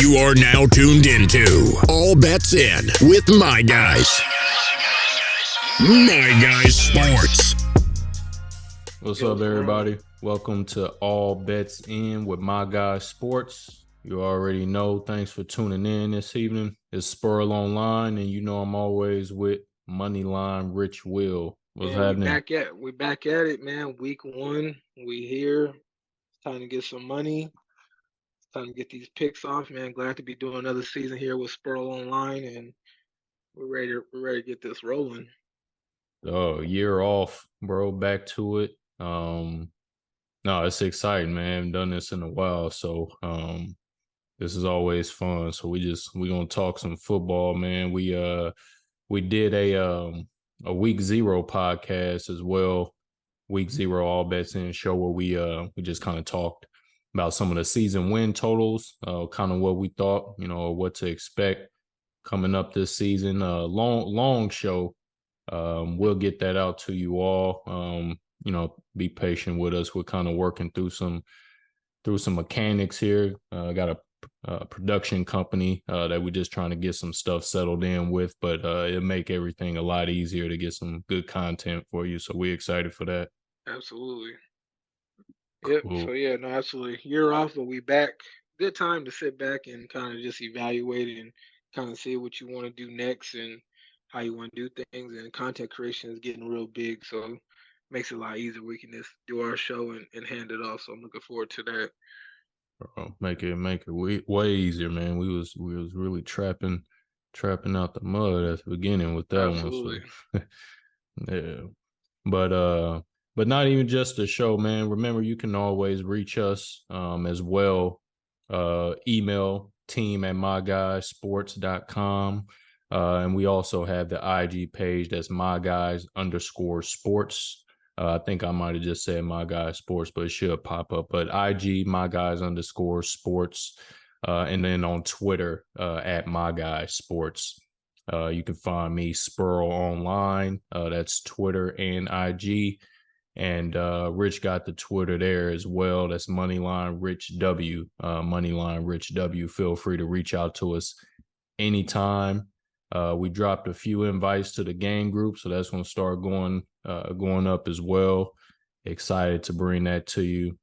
You are now tuned into All Bets In with MyGuyz. MyGuyz Sports. What's up, everybody? Welcome to All Bets In with MyGuyz Sports. You already know. Thanks for tuning in this evening. It's Spurl Online, and you know I'm always with Moneyline Rich Will. What's happening? We back at it, man. Week 1, we here. It's time to get some money. It's time to get these picks off, man. Glad to be doing another season here with Spurl Online, and we're ready to get this rolling. Year off, bro. Back to it. No, it's exciting, man. I've done this in a while, so this is always fun. So we're gonna talk some football, man. We did a week 0 podcast as well. Week 0 All Bets In show where we just kind of talked about some of the season win totals, kind of what we thought, what to expect coming up this season. Long show. We'll get that out to you all. Be patient with us. We're kind of working through some mechanics here. Got a production company that we're just trying to get some stuff settled in with, but it'll make everything a lot easier to get some good content for you. So we're excited for that. Absolutely. Yep. Cool. So yeah, no, absolutely. Year off, but we back. Good time to sit back and kind of just evaluate and kind of see what you want to do next and how you want to do things. And content creation is getting real big, so it makes it a lot easier. We can just do our show and hand it off. So I'm looking forward to that. Make it way easier, man. We was really trapping out the mud at the beginning with that Absolutely. one. So, yeah. But not even just the show, man. Remember, you can always reach us as well. Email team@myguyzsports.com. And we also have the IG page that's MyGuyz_sports. I think I might have just said MyGuyz Sports, but it should pop up. But IG, MyGuyz_sports. And then on Twitter at MyGuyz Sports. You can find me, Spurl Online. That's Twitter and IG. And Rich got the Twitter there as well. That's Moneyline Rich W. Moneyline Rich W. Feel free to reach out to us anytime. We dropped a few invites to the game group, so that's going to start going up as well. Excited to bring that to you.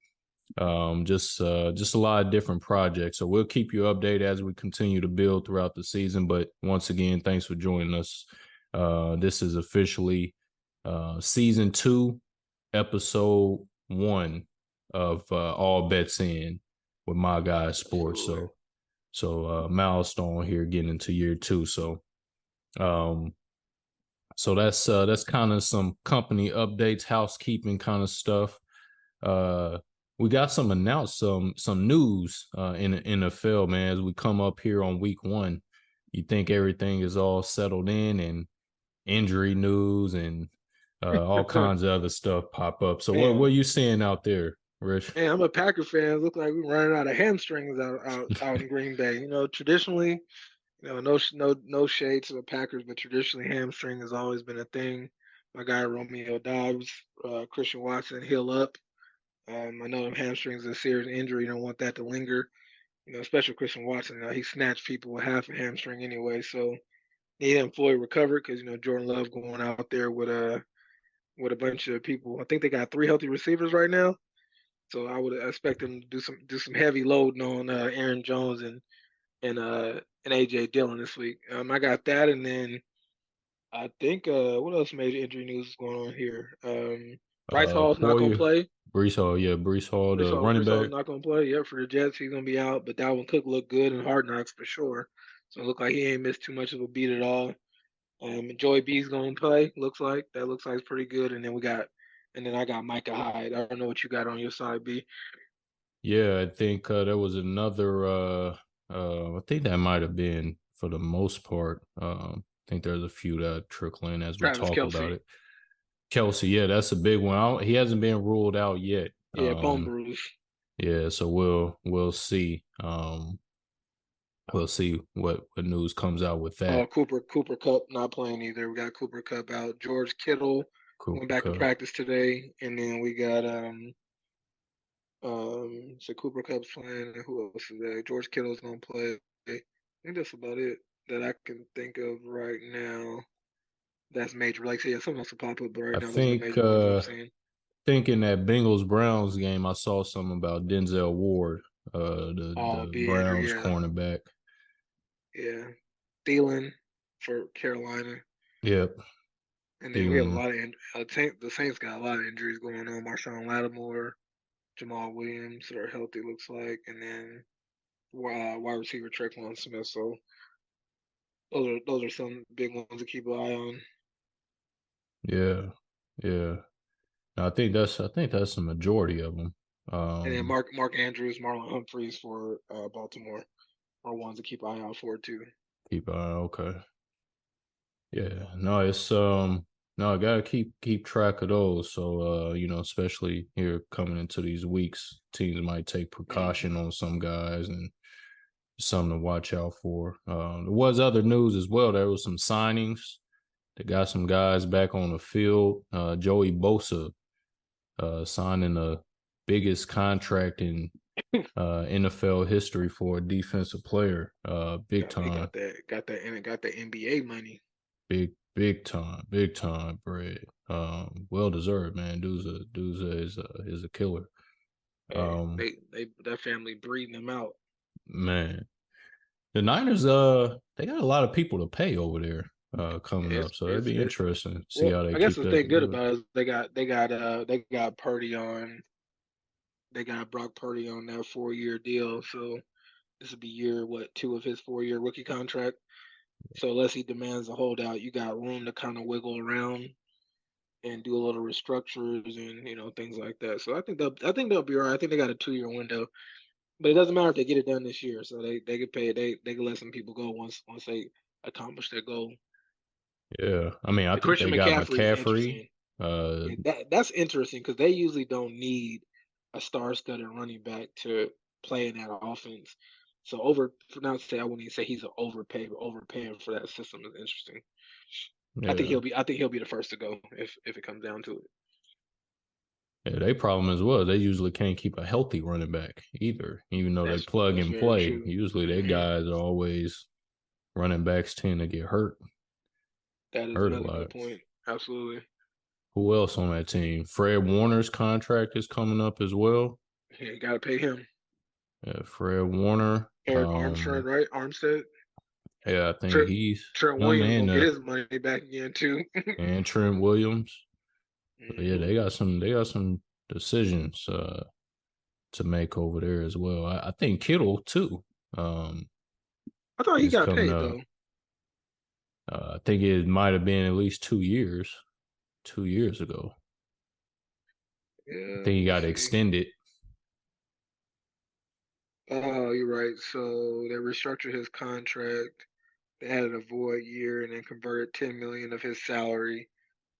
Just a lot of different projects. So we'll keep you updated as we continue to build throughout the season. But once again, thanks for joining us. This is officially season 2, episode 1 of All Bets In with MyGuyz Sports. So milestone here, getting into year 2. So that's kind of some company updates, housekeeping kind of stuff. We got some news in the NFL, man, as we come up here on week 1. You think everything is all settled in, and injury news and all kinds of other stuff pop up. So what are you seeing out there, Rich? Hey, I'm a Packer fan. It look like we're running out of hamstrings out in Green Bay. Traditionally, no shade to the Packers, but traditionally hamstring has always been a thing. My guy Romeo Dobbs, Christian Watson, heal up. I know hamstrings is a serious injury. You don't want that to linger. Especially Christian Watson. He snatched people with half a hamstring anyway, so need him fully recovered because Jordan Love going out there with a bunch of people. I think they got 3 healthy receivers right now, so I would expect them to do some heavy loading on Aaron Jones and AJ Dillon this week. I got that, and then I think what else major injury news is going on here? Bryce Hall's not going to play. Breece Hall, the running back. Hall's not going to play. Yep, for the Jets, he's going to be out. But Dalvin Cook looked good in Hard Knocks for sure. So it looked like he ain't missed too much of a beat at all. Joey B's going to play. Looks like it's pretty good. And then I got Micah Hyde. I don't know what you got on your side, B. Yeah, I think there was another. I think that might have been for the most part. I think there's a few that trickle in as we talk about it. Kelsey, yeah, that's a big one. He hasn't been ruled out yet. Yeah, bone bruise. Yeah, so we'll see. We'll see what news comes out with that. Cooper Kupp not playing either. We got Cooper Kupp out. George Kittle went back to practice today, and then we got so Cooper Kupp's playing. Who else is there? George Kittle's gonna play. think that's about it that I can think of right now. That's major. Like I said, something else will pop up, but right I now those are the think major ones I'm seeing. in that Bengals Browns game, I saw something about Denzel Ward, Oh, the be injured, Browns yeah, cornerback. yeah. Thielen for Carolina, Yep, and then we have a Thielen. lot of the Saints got a lot of injuries going on. Marshawn Lattimore, Jamal Williams that are healthy, looks like, and then wide receiver Tre'Quan Smith. So those are some big ones to keep an eye on. Yeah, yeah. I think that's the majority of them. And then Mark Andrews, Marlon Humphreys for Baltimore are ones to keep an eye out for too. Keep okay. Yeah, no, it's no, I gotta keep track of those. So especially here coming into these weeks, teams might take precaution on some guys and something to watch out for. There was other news as well. There was some signings. They got some guys back on the field. Joey Bosa signing the biggest contract in NFL history for a defensive player. Big He time. got that NBA money. Big time bread. Well deserved, man. Is a killer. Hey, they that family breeding him out. Man, the Niners, they got a lot of people to pay over there, coming up. So it'd be It's interesting to see well, how they I guess keep the that thing good together. about it is they got Purdy on. They got Brock Purdy on that 4-year deal. So this will be year what 2 of his 4-year rookie contract. So unless he demands a holdout, you got room to kind of wiggle around and do a little restructures and things like that. So I think they'll be all right. I think they got a 2-year window, but it doesn't matter if they get it done this year. So they get paid. They can let some people go once they accomplish their goal. Yeah, I mean, I The think Christian they got McCaffrey is McCaffrey. interesting. Uh, Yeah, that's interesting because they usually don't need a star-studded running back to play in that offense. So not to say I wouldn't even say he's an overpay, but overpaying for that system is interesting. yeah, I think he'll be the first to go if it comes down to it. yeah. They problem as well. They usually can't keep a healthy running back either, even though they plug That's and very play. true. Usually, their guys are always running backs tend to get That is hurt a another lot. good point. Absolutely. Who else on that team? Fred Warner's contract is coming up as well. Yeah, you gotta pay him. Yeah, Fred Warner. Eric Armstead, right? Armstead. Yeah, I think Trent, he's Trent him Williams gonna get his money back again too. and Trent Williams. So yeah, Hmm. they got some decisions to make over there as well. I think Kittle too I thought he is got coming paid up. though. I think it might have been at least 2 years. 2 years ago, I Yeah, think let he me got see. extended. Oh, you're right. So they restructured his contract. They added a void year and then converted 10 million of his salary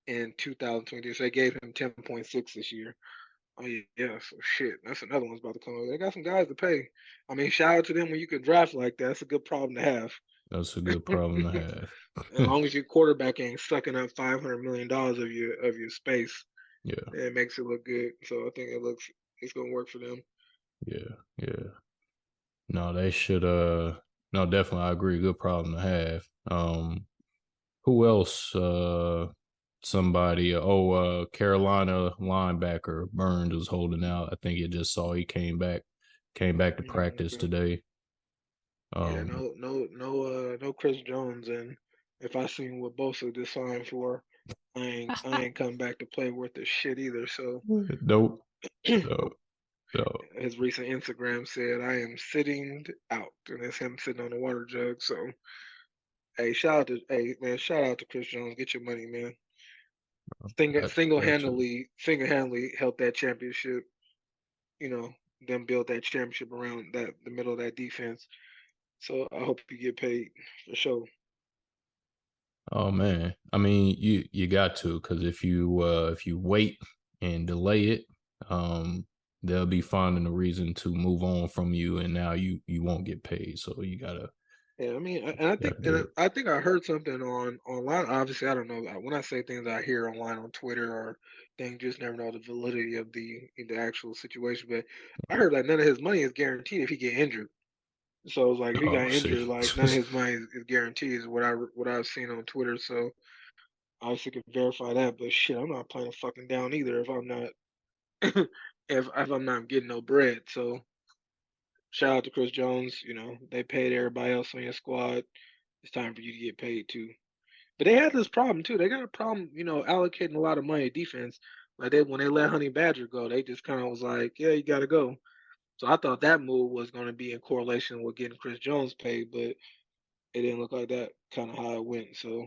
in 2022. So they gave him 10.6 this year. Oh yeah, so shit, that's another one's about to come over. They got some guys to pay. I mean, shout out to them when you can draft like that. That's a good problem to have. That's a good problem to As have. long as your quarterback ain't sucking up $500 million of your space, Yeah, it makes it look good. So I think it's gonna work for them. yeah, yeah. No, they should. No, definitely, I agree. Good problem to have. Who else? Somebody. Carolina linebacker Burns was holding out. I think it just saw he came back to practice Okay. today. Yeah, Um, no Chris Jones, and if I seen what Bosa just signed for, I ain't come back to play worth a shit either. So nope. No, no. his recent Instagram said, "I am sitting out," and it's him sitting on a water jug. So shout out to Chris Jones. Get your money, man. Got to. Single handedly helped that championship. You know, them build that championship around the middle of that defense. So I hope you get paid for sure. Oh man, I mean, you got to, because if you wait and delay it, um, they'll be finding a reason to move on from you, and now you won't get paid. So you Yeah, I mean, gotta do it. I think I heard something online. Obviously, I don't know when I say things I hear online on Twitter or things, just never know the validity of the actual situation. But I heard that none of his money is guaranteed if he get injured. So it's like if he got Oh, see. injured, like none of his money is guaranteed. Is what I've seen on Twitter. So I obviously could verify that. But shit, I'm not playing a fucking down either if I'm not if I'm not getting no bread. So shout out to Chris Jones. You know they paid everybody else on your squad. It's time for you to get paid too. But they had this problem too. They got a problem, allocating a lot of money to defense. Like when they let Honey Badger go, they just kind of was like, yeah, you got to go. So I thought that move was going to be in correlation with getting Chris Jones paid, but it didn't look like that kind of how it went. So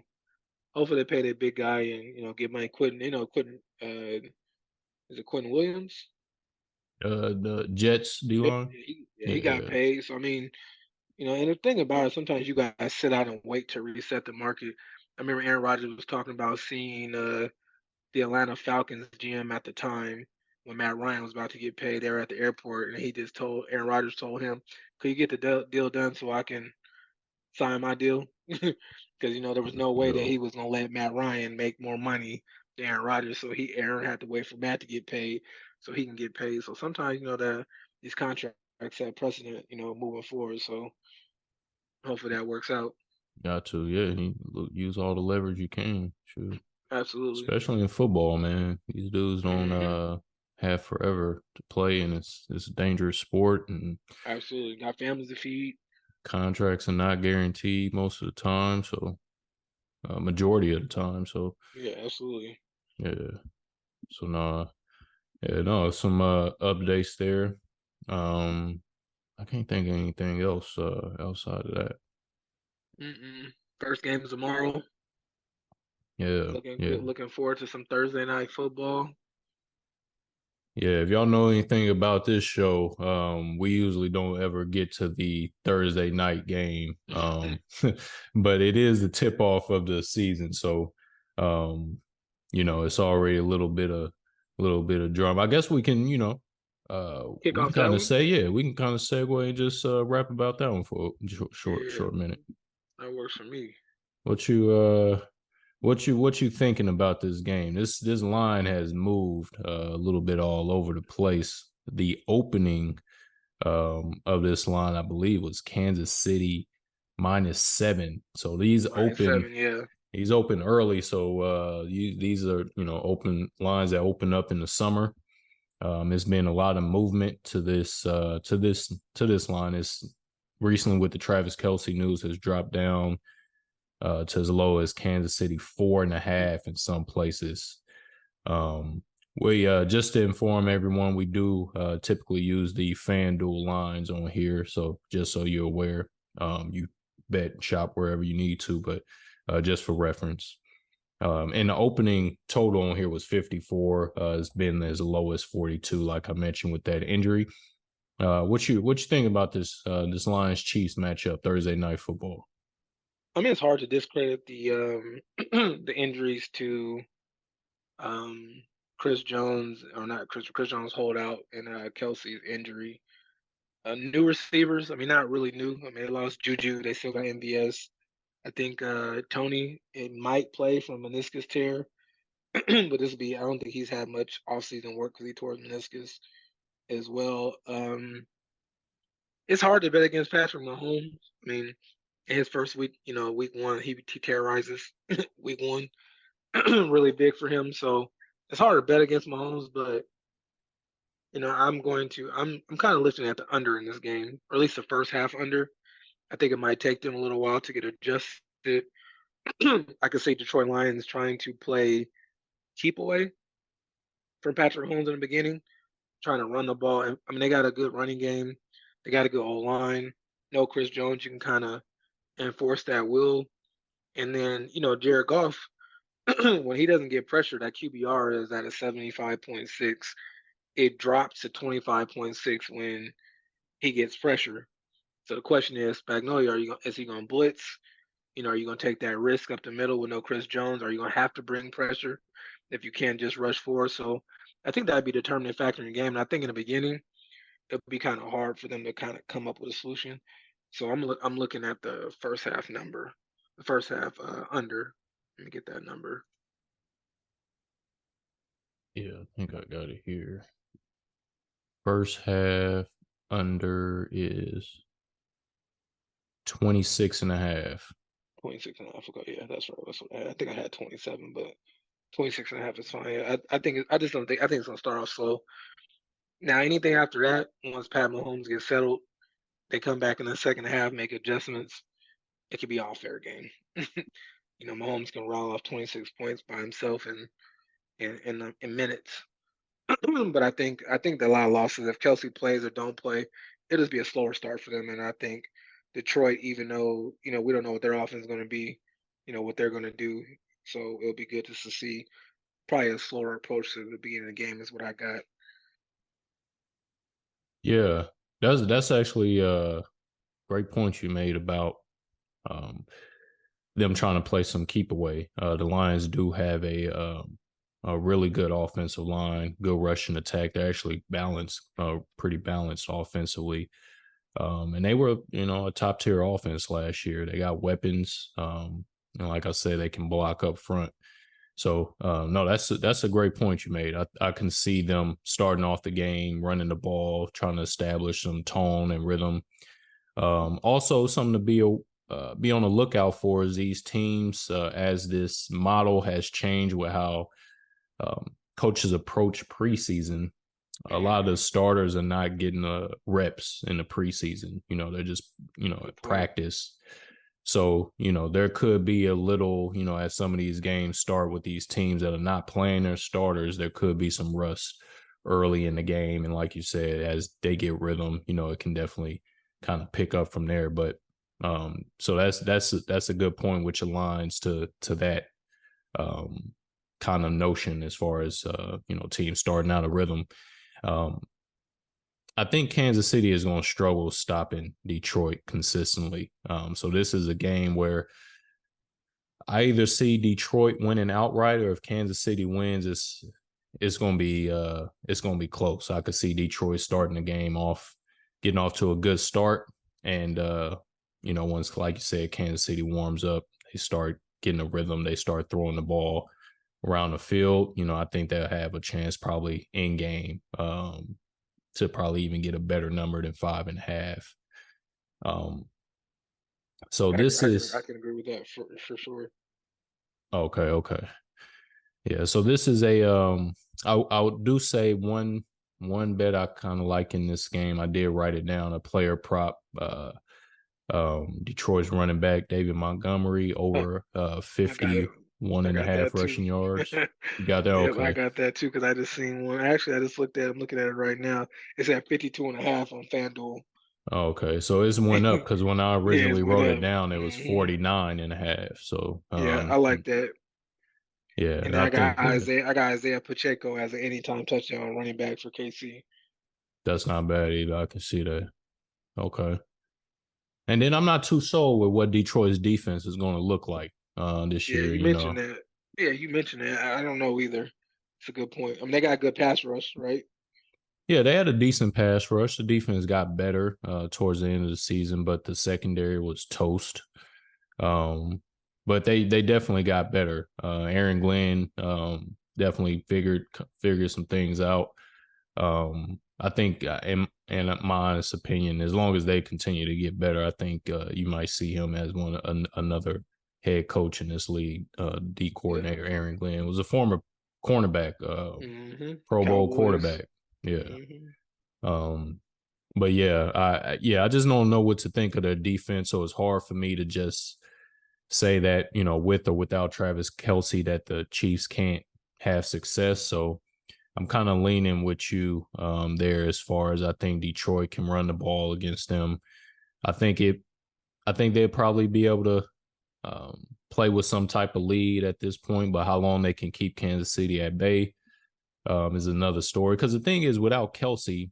hopefully they pay that big guy and get money. Quentin, Quentin, is it Quentin Williams? The Jets D Yeah, line. he got Yeah. paid. So I mean, and the thing about it, sometimes you guys sit out and wait to reset the market. I remember Aaron Rodgers was talking about seeing the Atlanta Falcons GM at the time when Matt Ryan was about to get paid there at the airport, and he just told Aaron Rodgers told him, "Could you get the deal done so I can sign my deal?" Because there was no way that Yeah. he was gonna let Matt Ryan make more money than Aaron Rodgers, so Aaron had to wait for Matt to get paid so he can get paid. So sometimes these contracts set precedent, moving forward. So hopefully that works out. Got to. Yeah. Use all the leverage you can. Shoot. Absolutely. Especially in football, man. These dudes don't Hmm. have forever to play, and it's a dangerous sport, and Absolutely. Got families to feed. contracts are not guaranteed most of the time. So, majority of the time. So, Yeah, absolutely. yeah. So, nah. Yeah, no, some updates there. Um, I can't think of anything else outside of that. Mm-mm. First game is tomorrow. Yeah, Looking yeah. good. Looking forward to some Thursday night football. Yeah, if y'all know anything about this show, we usually don't ever get to the Thursday night game. But it is the tip off of the season. So it's already a little bit of drama. I guess we can, Kick we can off kind that of one. say, yeah, we can kind of segue and just rap about that one for a Yeah, short minute. that works for me. What you thinking about this game? This line has moved a little bit all over the place. The opening of this line, I believe, was Kansas City -7. So -7. Yeah. these open early. So these are open lines that open up in the summer. There's been a lot of movement to this line. It's recently with the Travis Kelce news has dropped down to as low as Kansas City 4.5 in some places. We just to inform everyone, we do typically use the FanDuel lines on here, so just so you're aware, you bet and shop wherever you need to, but just for reference. And the opening total on here was 54. It's been as low as 42, like I mentioned with that injury. What you think about this Lions Chiefs matchup Thursday night football? I mean, it's hard to discredit the the injuries to um Chris Jones, or not Chris Jones holdout, and Kelsey's injury. New receivers. I mean, not really new. I mean, they lost Juju. They still got MVS. I think Tony, it might play from meniscus tear, but I don't think he's had much offseason work because he tore his meniscus as well. It's hard to bet against Patrick Mahomes. I mean, in his first week, week one, he terrorizes week one, really big for him. So it's hard to bet against Mahomes, but I'm kind of lifting at the under in this game, or at least the first half under. I think it might take them a little while to get adjusted. I could see Detroit Lions trying to play keep away from Patrick Mahomes in the beginning, trying to run the ball. And I mean, they got a good running game. They got a good O line. No Chris Jones, you can kind of enforce that will. And then, Jared Goff, when he doesn't get pressure, that QBR is at a 75.6. It drops to 25.6 when he gets pressure. So the question is, Spagnolia, is he going to blitz? Are you going to take that risk up the middle with no Chris Jones? Are you going to have to bring pressure if you can't just rush forward? So I think that'd be a determining factor in the game. And I think in the beginning, it'll be kind of hard for them to kind of come up with a solution. So I'm looking at the first half number, the first half under. Let me get that number. Yeah, I think I got it here. First half under is 26.5. 26.5. Okay, yeah, that's right. That's what I think I had 27, but 26.5 is fine. Yeah, I think I just don't think I think it's gonna start off slow. Now anything after that, once Pat Mahomes gets settled, they come back in the second half, make adjustments. It could be all fair game. Mahomes can roll off 26 points by himself in minutes. But I think a lot of losses, if Kelsey plays or don't play, it'll just be a slower start for them. And I think Detroit, even though we don't know what their offense is going to be, what they're going to do, so it'll be good just to see probably a slower approach to the beginning of the game is what I got. Yeah, that's actually a great point you made about um, them trying to play some keep away. The Lions do have a really good offensive line, good rushing attack. They're actually balanced, pretty balanced offensively. And they were, a top tier offense last year. They got weapons. And like I said, they can block up front. So no, that's a great point you made. I can see them starting off the game, running the ball, trying to establish some tone and rhythm. Also, something to be on the lookout for is these teams as this model has changed with how coaches approach preseason. A lot of the starters are not getting reps in the preseason. They're just at practice. So, there could be a little, as some of these games start with these teams that are not playing their starters, there could be some rust early in the game. And like you said, as they get rhythm, it can definitely kind of pick up from there. But so that's a good point, which aligns to that kind of notion as far as teams starting out a rhythm. I think Kansas City is going to struggle stopping Detroit consistently. So this is a game where I either see Detroit winning outright, or if Kansas City wins, it's going to be close. I could see Detroit starting the game off, getting off to a good start, and once, like you said, Kansas City warms up, they start getting a rhythm, they start throwing the ball around the field. I think they'll have a chance probably in game. To probably even get a better number than 5.5. So I can agree with that for sure. Okay. Yeah. So this is I do say one bet I kind of like in this game. I did write it down, a player prop. Detroit's running back David Montgomery over 51.5 rushing yards. You got that? Yep, I Okay. got that too because I just seen one. Actually, I just looked at. I'm looking at it right now. It's at 52.5 on FanDuel. Okay, so it's went up because when I Yeah, originally it's went wrote it up. down, it was 49.5. So Yeah, I like that. yeah, And then I think I got Isaiah Pacheco as an anytime touchdown running back for KC. that's not bad either. I can see that. Okay. And then I'm not too sold with what Detroit's defense is going to look like this Yeah, year, you mentioned that. Yeah, you mentioned that. I don't know either. It's a good point. I mean, they got a good pass rush, right? Yeah, they had a decent pass rush. The defense got better towards the end of the season, but the secondary was toast. But they definitely got better. Aaron Glenn definitely figured some things out. I think, in my honest opinion, as long as they continue to get better, I think you might see him as another head coach in this league. D coordinator Aaron Glenn was a former cornerback, Pro Bowl Cowboys. quarterback. Yeah. But I just don't know what to think of their defense. So it's hard for me to just say that, with or without Travis Kelce, that the Chiefs can't have success. So I'm kind of leaning with you there as far as I think Detroit can run the ball against them. I think they'll probably be able to play with some type of lead at this point, but how long they can keep Kansas City at bay is another story. Because the thing is, without Kelce,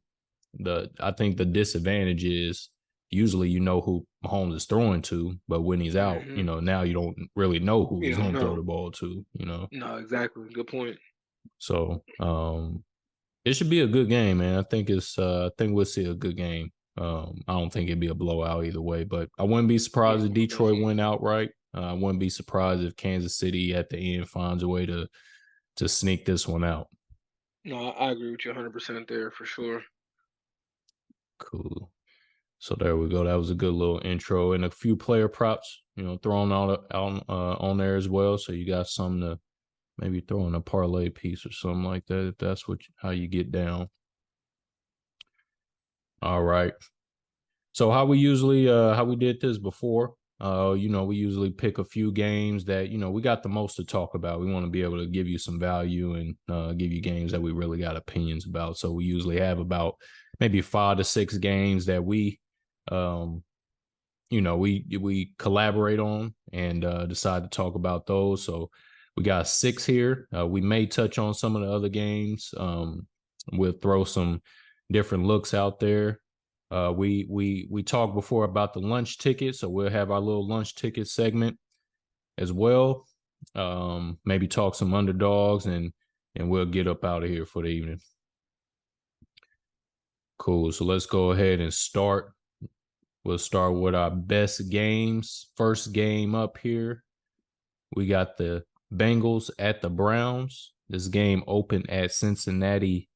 I think the disadvantage is usually who Mahomes is throwing to, but when he's out, now you don't really know who You he's don't going to throw know. the ball to, No, exactly. Good point. So it should be a good game, man. I think we'll see a good game. I don't think it'd be a blowout either way, but I wouldn't be surprised if Detroit Definitely. went outright. I wouldn't be surprised if Kansas City at the end finds a way to sneak this one out. No, I agree with you 100% there for sure. Cool. So there we go. That was a good little intro and a few player props, thrown on there as well. So you got some to maybe throw in a parlay piece or something like that if that's how you get down. All right. So how we did this before, we usually pick a few games that, we got the most to talk about. We want to be able to give you some value and give you games that we really got opinions about. So we usually have about maybe 5 to 6 games that we we collaborate on and decide to talk about those. So we got 6 here. We may touch on some of the other games. We'll throw some different looks out there. We talked before about the lunch ticket, so we'll have our little lunch ticket segment as well. Maybe talk some underdogs and we'll get up out of here for the evening. Cool. So let's go ahead and start. We'll start with our best games. First game up here, we got the Bengals at the Browns. This game opened at Cincinnati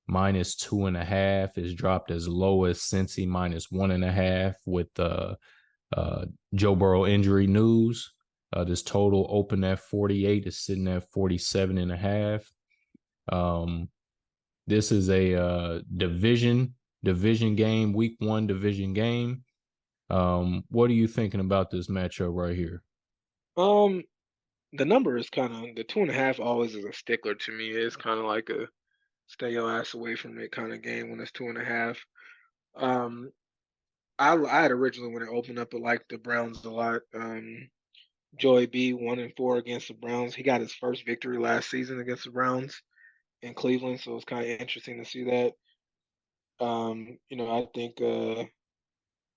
-2.5. Is dropped as low as Cincy -1.5 with Joe Burrow injury news. This total opened at 48, is sitting at 47.5. This is a division game, week 1 division game. What are you thinking about this matchup right here? The number is kind of the 2.5 always is a stickler to me. It's kind of like a stay your ass away from it kind of game when it's 2.5. I had originally when it opened up, I liked the Browns a lot. Joey B 1-4 against the Browns. He got his first victory last season against the Browns in Cleveland, so it's kind of interesting to see that. I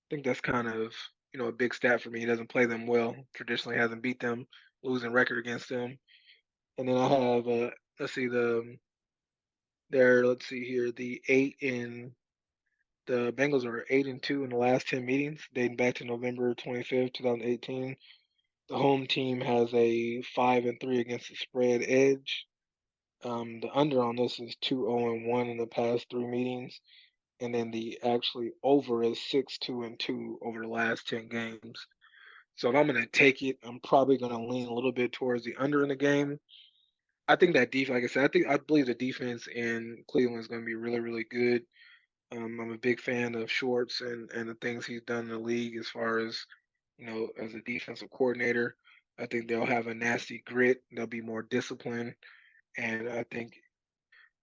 think that's kind of a big stat for me. He doesn't play them well. Traditionally, hasn't beat them, losing record against them. And then I have let's see let's see here the Bengals are 8-2 in the last 10 meetings dating back to November 25th, 2018. The home team has a 5-3 against the spread edge. The under on this is 2-0-1 in the past 3 meetings, and then the actually over is 6-2-2 over the last 10 games. So if I'm going to take it, I'm probably going to lean a little bit towards the under in the game. I think that defense, like I said, I believe the defense in Cleveland is going to be really, really good. I'm a big fan of Shorts and the things he's done in the league as far as as a defensive coordinator. I think they'll have a nasty grit. They'll be more disciplined, and I think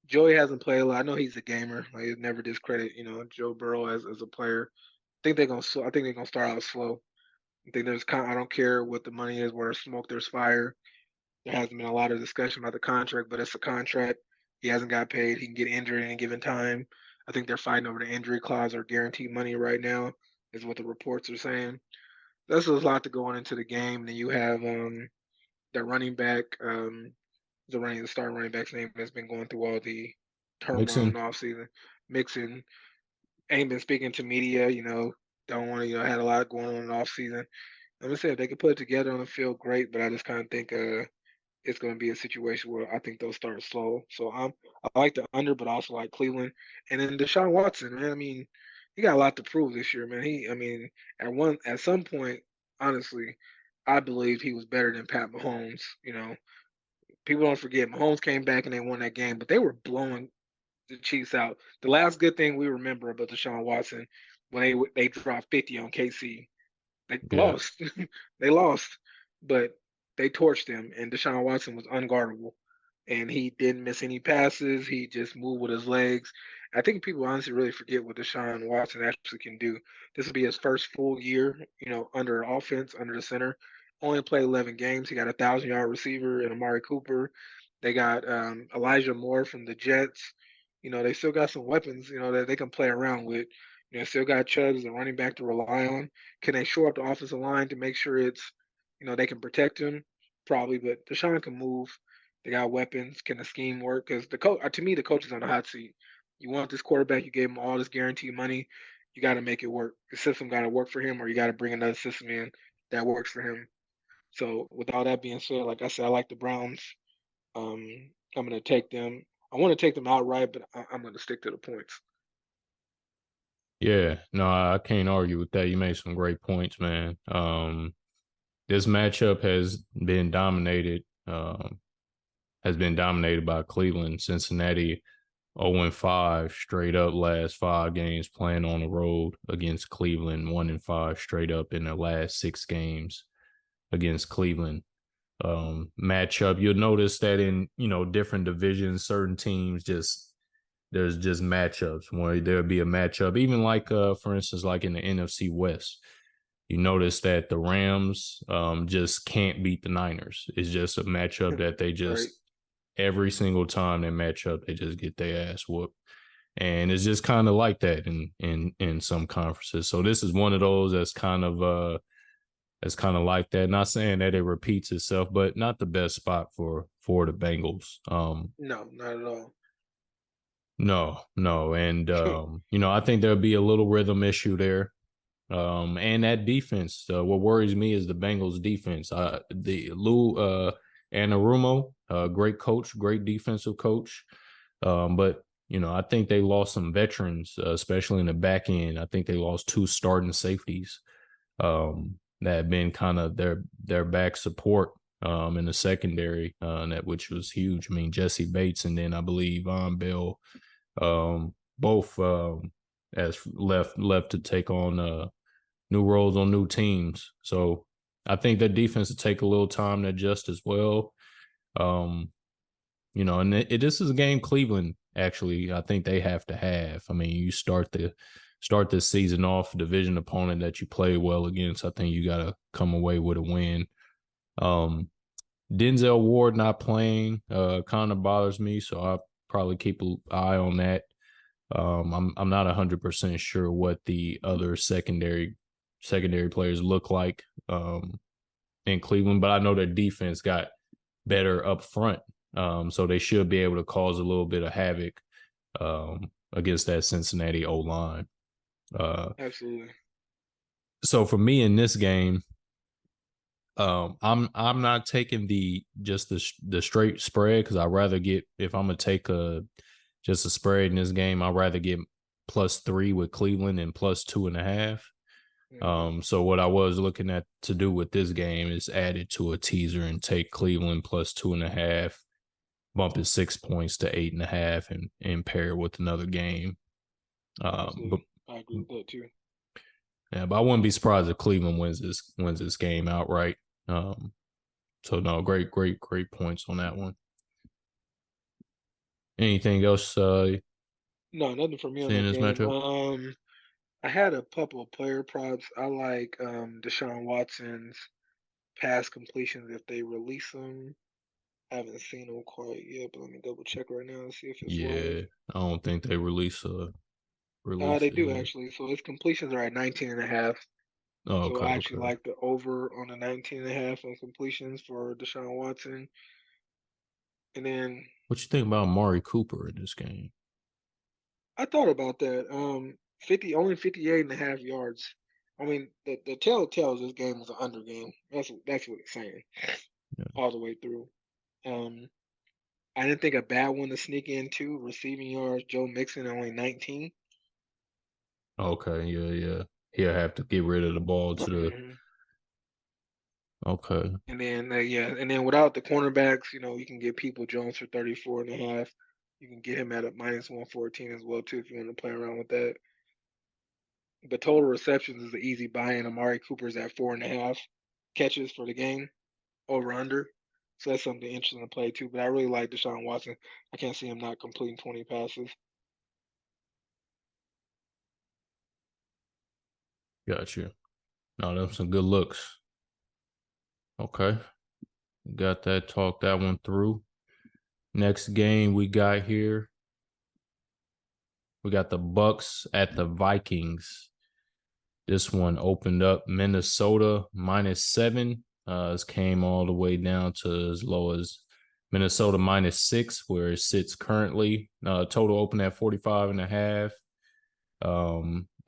Joey hasn't played a lot. I know he's a gamer. Like, he'd never discredit Joe Burrow as a player. I think they're gonna start out slow. I think I don't care what the money is. Where there's smoke, there's fire. There hasn't been a lot of discussion about the contract, but it's a contract. He hasn't got paid. He can get injured at any given time. I think they're fighting over the injury clause or guaranteed money right now, is what the reports are saying. That's a lot to go on into the game. Then you have the running back, the starting running back's name has been going through all the turmoil in Mixon. the offseason. Mixon ain't been speaking to media, don't want to, had a lot going on in the offseason. I'm gonna say if they could put it together on the field, great, but I just kind of think it's going to be a situation where I think they'll start slow. So I like the under, but I also like Cleveland. And then Deshaun Watson, man. I mean, he got a lot to prove this year, man. At some point, honestly, I believe he was better than Pat Mahomes. People don't forget Mahomes came back and they won that game, but they were blowing the Chiefs out. The last good thing we remember about Deshaun Watson when they dropped 50 on KC. They Yeah. lost. They lost, but they torched him, and Deshaun Watson was unguardable. And he didn't miss any passes. He just moved with his legs. I think people honestly really forget what Deshaun Watson actually can do. This will be his first full year, under offense, under the center. Only played 11 games. He got a 1,000-yard receiver and Amari Cooper. They got Elijah Moore from the Jets. They still got some weapons, that they can play around with. Still got Chubb as a running back to rely on. Can they shore up the offensive line to make sure they can protect him? Probably, but Deshaun can move. They got weapons. Can the scheme work? Because to me, the coach is on the hot seat. You want this quarterback, you gave him all this guaranteed money. You got to make it work. The system got to work for him, or you got to bring another system in that works for him. So, with all that being said, like I said, I like the Browns. I'm going to take them. I want to take them outright, but I'm going to stick to the points. Yeah, no, I can't argue with that. You made some great points, man. This matchup has been dominated by Cleveland. Cincinnati 0-5 straight up last 5 games playing on the road against Cleveland, 1-5 straight up in their last 6 games against Cleveland. Matchup, you'll notice that in, different divisions, certain teams there's just matchups where there'll be a matchup, even like for instance, like in the NFC West. You notice that the Rams just can't beat the Niners. It's just a matchup that they Right. just every single time they match up, they just get their ass whooped. And it's just kind of like that in some conferences. So this is one of those that's kind of like that. Not saying that it repeats itself, but not the best spot for the Bengals. No, not at all. No. And I think there'll be a little rhythm issue there. And that defense, what worries me is the Bengals defense. The Lou Anarumo, great coach, great defensive coach. But I think they lost some veterans, especially in the back end. I think they lost 2 starting safeties that have been kind of their back support in the secondary, which was huge. I mean, Jesse Bates and then I believe Von Bell, both as left to take on new roles on new teams. So I think that defense will take a little time to adjust as well. And this is a game Cleveland actually I think they have to have. I mean, you start this season off, division opponent that you play well against. I think you got to come away with a win. Denzel Ward not playing kind of bothers me, so I'll probably keep an eye on that. I'm not 100% sure what the other secondary players look like in Cleveland, but I know their defense got better up front. So they should be able to cause a little bit of havoc against that Cincinnati O-line. Absolutely. So for me in this game, I'm not taking the straight spread because I'd rather get, if I'm gonna take just a spread in this game, I'd rather get +3 with Cleveland and +2.5. So what I was looking at to do with this game is add it to a teaser and take Cleveland +2.5, bump it 6 points to 8.5, and pair it with another game. But I agree with that too. Yeah, but I wouldn't be surprised if Cleveland wins this game outright. So no, great points on that one. Anything else? No, nothing for me on Seeing that this game. matchup? I had a couple of player props. I like Deshaun Watson's pass completions if they release them. I haven't seen them quite yet, but let me double check right now and see if it's live. Yeah, I don't think they release They it do yet. actually. So his completions are at 19.5. Oh, So okay, I actually okay. like the over on the 19.5 on completions for Deshaun Watson. And then What you think about Amari Cooper in this game? I thought about that. only 58.5 yards. I mean, the telltale is this game was an under game. That's what it's saying Yeah. all the way through. Um, I didn't think a bad one to sneak in too. Receiving yards, Joe Mixon only 19. Okay, yeah. He'll have to get rid of the ball to the. Mhm. Okay. And then without the cornerbacks, you can get People Jones for 34.5. You can get him at a -114 as well too if you want to play around with that. But total receptions is an easy buy-in. Amari Cooper's at 4.5 catches for the game, over under. So that's something interesting to play too. But I really like Deshaun Watson. I can't see him not completing 20 passes. Got you. No, that's some good looks. Okay. Got that, talked that one through. Next game we got here. We got the Bucks at the Vikings. This one opened up Minnesota -7. It came all the way down to as low as Minnesota -6, where it sits currently. Total open at 45.5.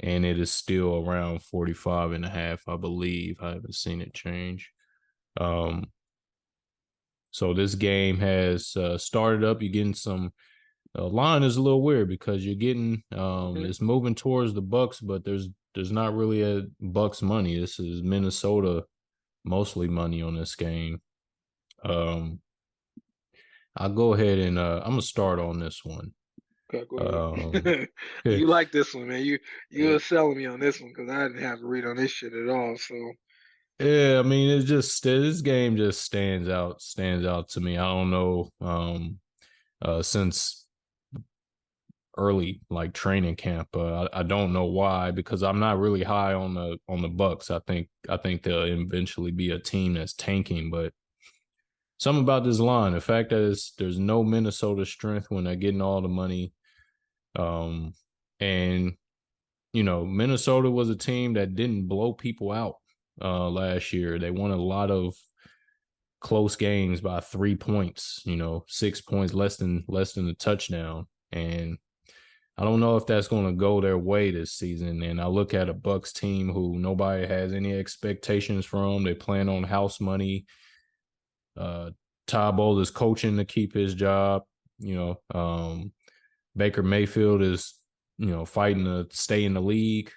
And it is still around 45.5, I believe. I haven't seen it change. So this game has started up. You're getting some line is a little weird because you're getting Mhm. it's moving towards the Bucks, but there's not really a Bucks money. This is Minnesota mostly money on this game. Um, I'll go ahead and I'm gonna start on this one. Okay, go Um, ahead. You like this one, man. You were selling me on this one because I didn't have to read on this shit at all. So yeah, I mean, it's just this game just stands out to me. I don't know, since early like training camp. I don't know why because I'm not really high on the Bucks. I think they'll eventually be a team that's tanking, but something about this line, the fact that there's no Minnesota strength when they're getting all the money, and Minnesota was a team that didn't blow people out last year. They won a lot of close games by 3 points, 6 points, less than a touchdown. And I don't know if that's going to go their way this season. And I look at a Bucks team who nobody has any expectations from. They plan on house money. Todd Bowles is coaching to keep his job. Baker Mayfield is, fighting to stay in the league.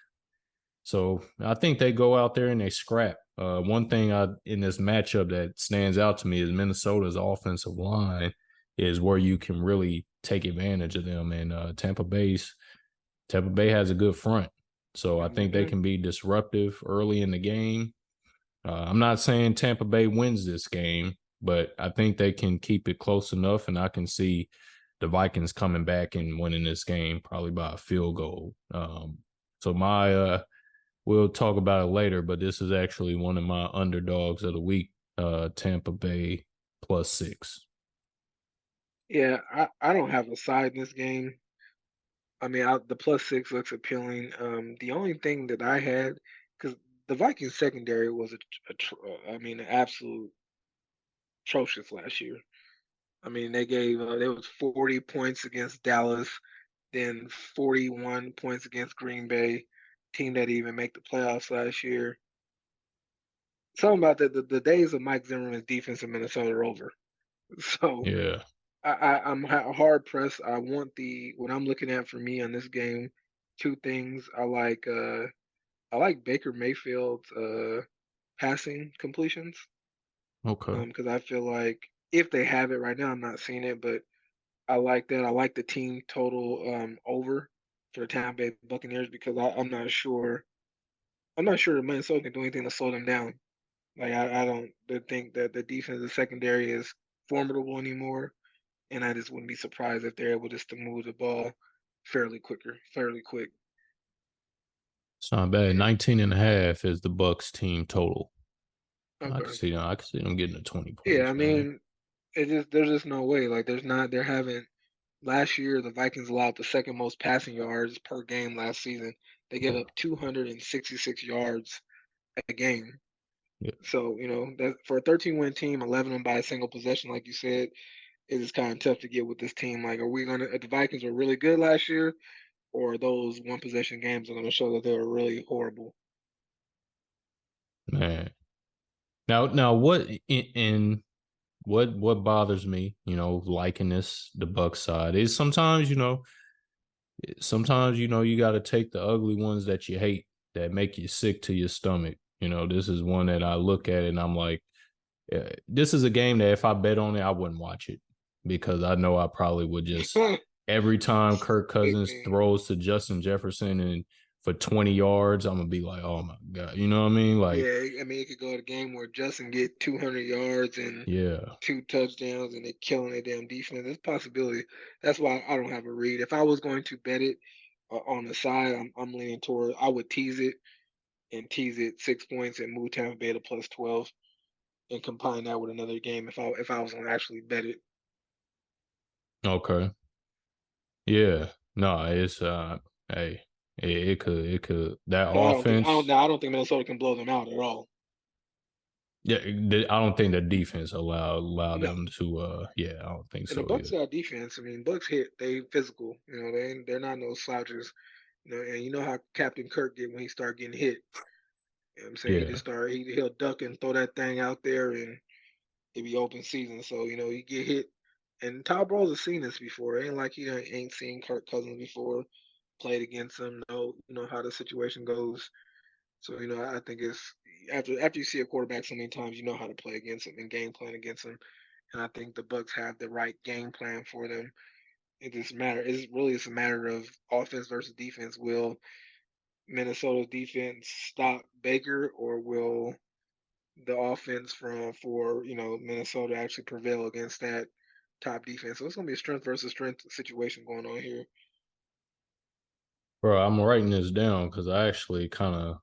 So I think they go out there and they scrap. One thing in this matchup that stands out to me is Minnesota's offensive line is where you can really take advantage of them. And Tampa Bay has a good front. So I think they mhm. can be disruptive early in the game. I'm not saying Tampa Bay wins this game, but I think they can keep it close enough, and I can see the Vikings coming back and winning this game probably by a field goal. So we'll talk about it later, but this is actually one of my underdogs of the week, Tampa Bay +6. Yeah, I don't have a side in this game. I mean, the +6 looks appealing. The only thing that I had, because the Vikings secondary was I mean, an absolute atrocious last year. I mean, there was 40 points against Dallas, then 41 points against Green Bay, team that didn't even make the playoffs last year. Something about the days of Mike Zimmerman's defense in Minnesota are over. So Yeah. I'm hard pressed. I want what I'm looking at for me on this game. Two things I like Baker Mayfield's passing completions Okay. because I feel like if they have it right now, I'm not seeing it, but I like that. I like the team total over for the Tampa Bay Buccaneers because I'm not sure. I'm not sure that Minnesota can do anything to slow them down. Like I don't think that the defensive secondary is formidable anymore, and I just wouldn't be surprised if they're able just to move the ball fairly quick. It's not bad. Yeah. 19.5 is the Bucks team total. Okay. I can see them getting to 20 Yeah, I points, man. mean, there's just no way. Like there's not they're having last year the Vikings allowed the second most passing yards per game last season. They gave up 266 yards a game. Yeah. So, that for a 13-win team, 11 of them by a single possession, like you said, it is kind of tough to get with this team. Like, the Vikings were really good last year, or those one possession games are going to show that they were really horrible? Man. Now, what bothers me, liking the Buck side is sometimes you got to take the ugly ones that you hate that make you sick to your stomach. This is one that I look at and I'm like, this is a game that if I bet on it, I wouldn't watch it because I know I probably would just every time Kirk Sick, Cousins man. throws to Justin Jefferson and for 20 yards, I'm gonna be like, oh my God. You know what I mean? Like, Yeah, I mean, it could go to a game where Justin get 200 yards and yeah. two touchdowns, and they're killing their damn defense. It's a possibility. That's why I don't have a read. If I was going to bet it on the side, I'm leaning toward. I would tease it 6 points and move Tampa Bay to +12 and combine that with another game if I was going to actually bet it. Okay. Yeah. No, it's hey, it could that But offense. I don't think Minnesota can blow them out at all. Yeah, I don't think the defense allow No. them to yeah, I don't think And the so Bucks either. got defense. I mean, Bucks hit. They physical. They're not no slouches. And you know how Captain Kirk get when he start getting hit. You know what I'm saying? He Yeah. just he'll duck and throw that thing out there and it be open season. So, he get hit And Todd Bowles has seen this before. It ain't like he ain't seen Kirk Cousins before, played against him, know how the situation goes. So I think it's after you see a quarterback so many times, you know how to play against him and game plan against him. And I think the Bucks have the right game plan for them. It just matter. It's a matter of offense versus defense. Will Minnesota's defense stop Baker, or will the offense for Minnesota actually prevail against that top defense? So it's gonna be a strength versus strength situation going on here. Bro, I'm writing this down because I actually kind of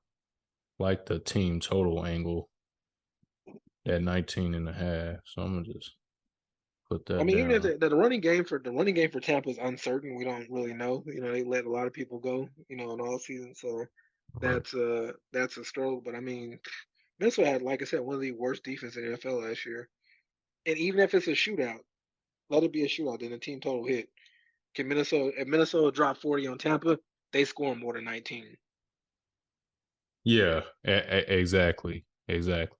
like the team total angle at 19.5. So I'm gonna just put I that mean, even if down. the running game for Tampa is uncertain, we don't really know. They let a lot of people go, in all season, so Right. that's a struggle. But I mean, Minnesota had, like I said, one of the worst defense in the NFL last year. And even if it's a shootout, let it be a shootout, then the team total hit. If Minnesota drop 40 on Tampa, they score more than 19. Yeah, exactly. Exactly.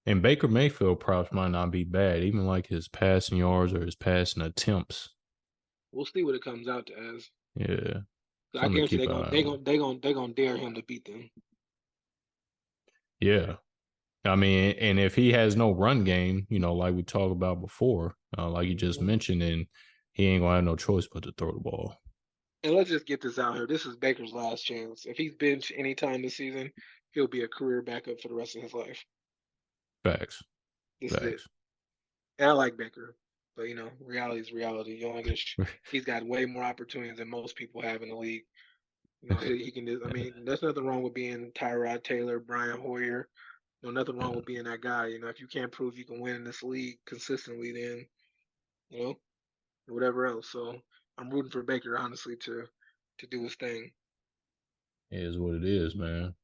And Baker Mayfield props might not be bad, even like his passing yards or his passing attempts. We'll see what it comes out to as. Yeah, I something to guarantee keep an eye on. they're gonna dare him to beat them. Yeah. I mean, and if he has no run game, like we talked about before, like you just Mhm. mentioned, then he ain't gonna have no choice but to throw the ball. And let's just get this out here. This is Baker's last chance. If he's benched any time this season, he'll be a career backup for the rest of his life. Facts. This is it. Facts. And I like Baker, but reality is reality. You only get he's got way more opportunities than most people have in the league. He can do. I mean, there's nothing wrong with being Tyrod Taylor, Brian Hoyer. Nothing wrong Yeah. with being that guy. If you can't prove you can win in this league consistently, then you know whatever else. So I'm rooting for Baker honestly to do his thing. It is what it is, man.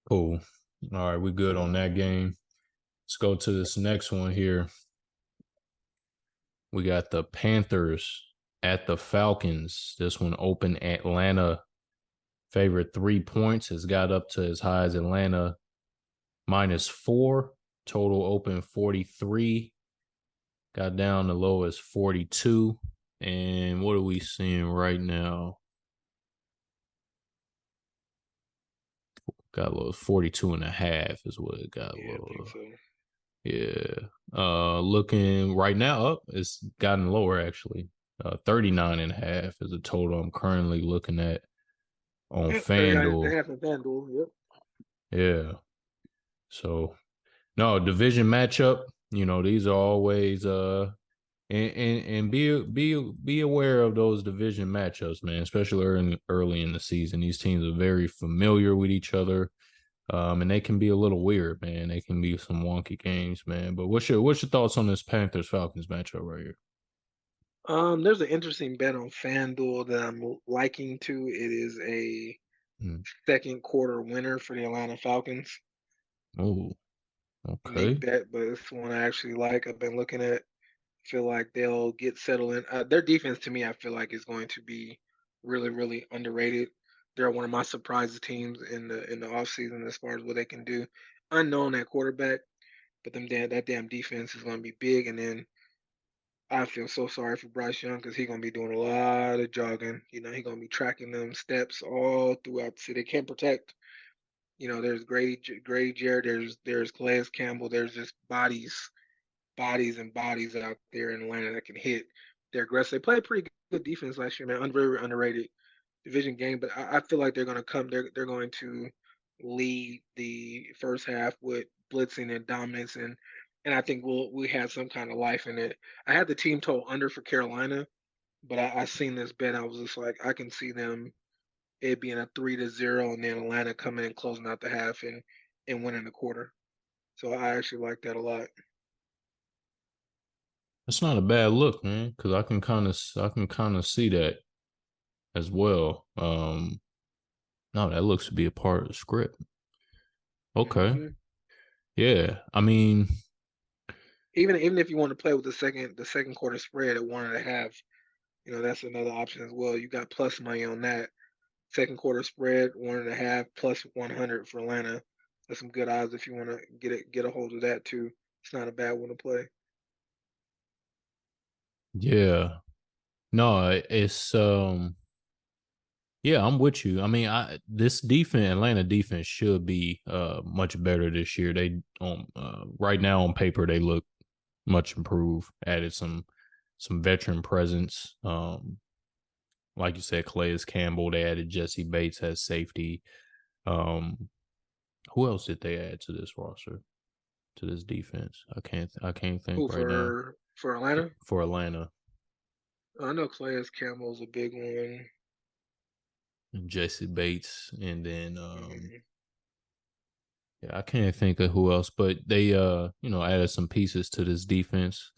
Cool. All right, we good on that game. Let's go to this next one here. We got the Panthers at the Falcons. This one open Atlanta favorite 3 points. Has got up to as high as Atlanta -4. Total open 43. Got down the low as 42. And what are we seeing right now? Got low 42.5 is what it got Yeah, I think low. so. Yeah. Looking right now up, it's gotten lower actually. 39.5 is a total I'm currently looking at on Yeah, 39 and a FanDuel. half in FanDuel. Yep. Yeah. So no division matchup. These are always and be aware of those division matchups, man. Especially early in the season, these teams are very familiar with each other, and they can be a little weird, man. They can be some wonky games, man. But what's your thoughts on this Panthers Falcons matchup right here? There's an interesting bet on FanDuel that I'm liking to. It is a Mm. second quarter winner for the Atlanta Falcons. Oh, Unique okay. bet, but it's one I actually like. I've been looking at. Feel like they'll get settled in. Their defense, to me, I feel like is going to be really, really underrated. They're one of my surprise teams in the offseason as far as what they can do. Unknown at quarterback, but that damn defense is going to be big. And then I feel so sorry for Bryce Young because he's going to be doing a lot of jogging. He's going to be tracking them steps all throughout the city. They can't protect. There's Grady Jarrett. There's Calais Campbell. There's just bodies and bodies out there in Atlanta that can hit. They're aggressive. They played pretty good defense last year, man. Very underrated division game, but I feel like they're going to come. They're going to lead the first half with blitzing and dominance, and I think we have some kind of life in it. I had the team total under for Carolina, but I seen this bet. I was just like, I can see them it being a 3-0, and then Atlanta coming and closing out the half and winning the quarter. So I actually like that a lot. That's not a bad look, man, because I can kind of see that as well. No, that looks to be a part of the script. Okay. hmm Yeah. I mean, even if you want to play with the second quarter spread at 1.5, that's another option as well. You got plus money on that second quarter spread 1.5 plus 100 for Atlanta. That's some good odds if you want to get a hold of that too. It's not a bad one to play. Yeah. No, it's yeah, I'm with you. I mean, this defense, Atlanta defense should be much better this year. They right now on paper they look much improved. Added some veteran presence. Like you said, Calais Campbell. They added Jesse Bates as safety. Who else did they add to this roster, to this defense? I can't think Who right now for Atlanta? for Atlanta. I know Calais Campbell's a big one. And Jesse Bates, and then Mhm. yeah, I can't think of who else, but they added some pieces to this defense.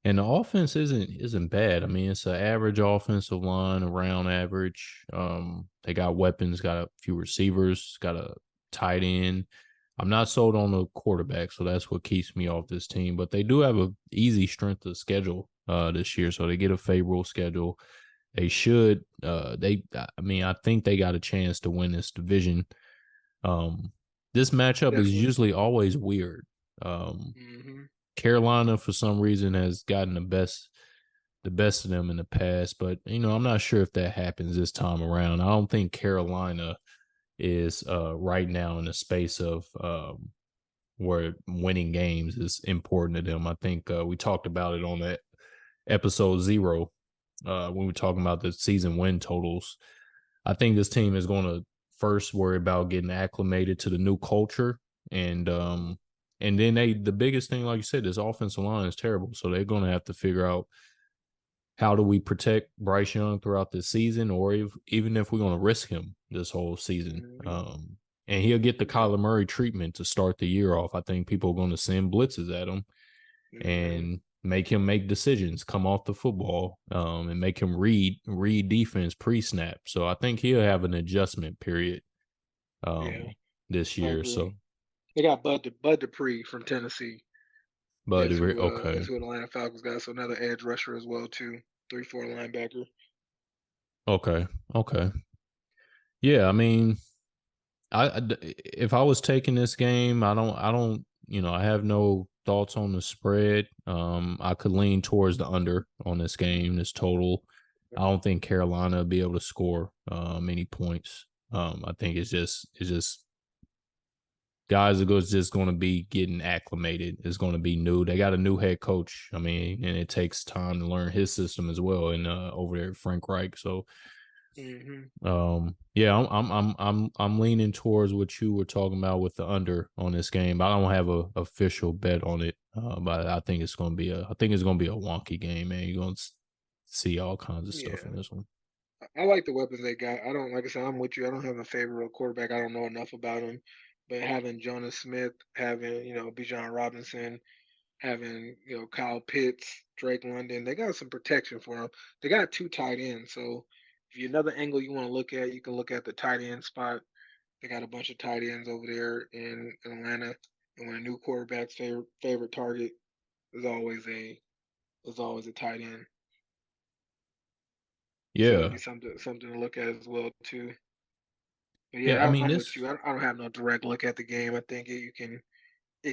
And the offense isn't bad. I mean, it's an average offensive line, around average. They got weapons, got a few receivers, got a tight end. I'm not sold on the quarterback, so that's what keeps me off this team. But they do have a easy strength of schedule this year, so they get a favorable schedule. They should. I mean, I think they got a chance to win this division. Um, this matchup is Definitely. usually always weird. Um, Hmm. Carolina, for some reason, has gotten the best of them in the past, but I'm not sure if that happens this time around. I don't think Carolina is right now in the space of where winning games is important to them. I think we talked about it on that episode 0 when we were talking about the season win totals. I think this team is going to first worry about getting acclimated to the new culture, and then the biggest thing, like you said, this offensive line is terrible, so they're going to have to figure out how do we protect Bryce Young throughout the season, or even if we're going to risk him this whole season. Hmm. And he'll get the Yeah. Kyler Murray treatment to start the year off. I think people are going to send blitzes at him Hmm. and make him make decisions, come off the football, and make him read defense pre-snap. So I think he'll have an adjustment period Yeah. this I year. agree. So, They got Bud Dupree from Tennessee. but okay, Is who Atlanta Falcons got. So another edge rusher as well too. 3-4 linebacker. okay, okay, yeah. I mean, if I was taking this game, I don't, I have no thoughts on the spread. I could lean towards the under on this game, this total. I don't think Carolina will be able to score many points. I think it's just guys are just going to be getting acclimated. It's going to be new. They got a new head coach. I mean, and it takes time to learn his system as well. And over there, Frank Reich. So, Hmm. yeah, I'm leaning towards what you were talking about with the under on this game. I don't have a official bet on it, but I think it's going to be a wonky game, man. You're going to see all kinds of stuff Yeah. in this one. I like the weapons they got. I don't like I said, I'm with you. I don't have a favorite quarterback. I don't know enough about him. But having Jonas Smith, having, Bijan Robinson, having, Kyle Pitts, Drake London, they got some protection for them. They got two tight ends. So if you another angle you want to look at, you can look at the tight end spot. They got a bunch of tight ends over there in Atlanta. And when a new quarterback's favorite target is always a tight end. So that'd Yeah, be something to look at as well too. But yeah. I yeah, mean, I'm with this you. I don't have no direct look at the game. I think it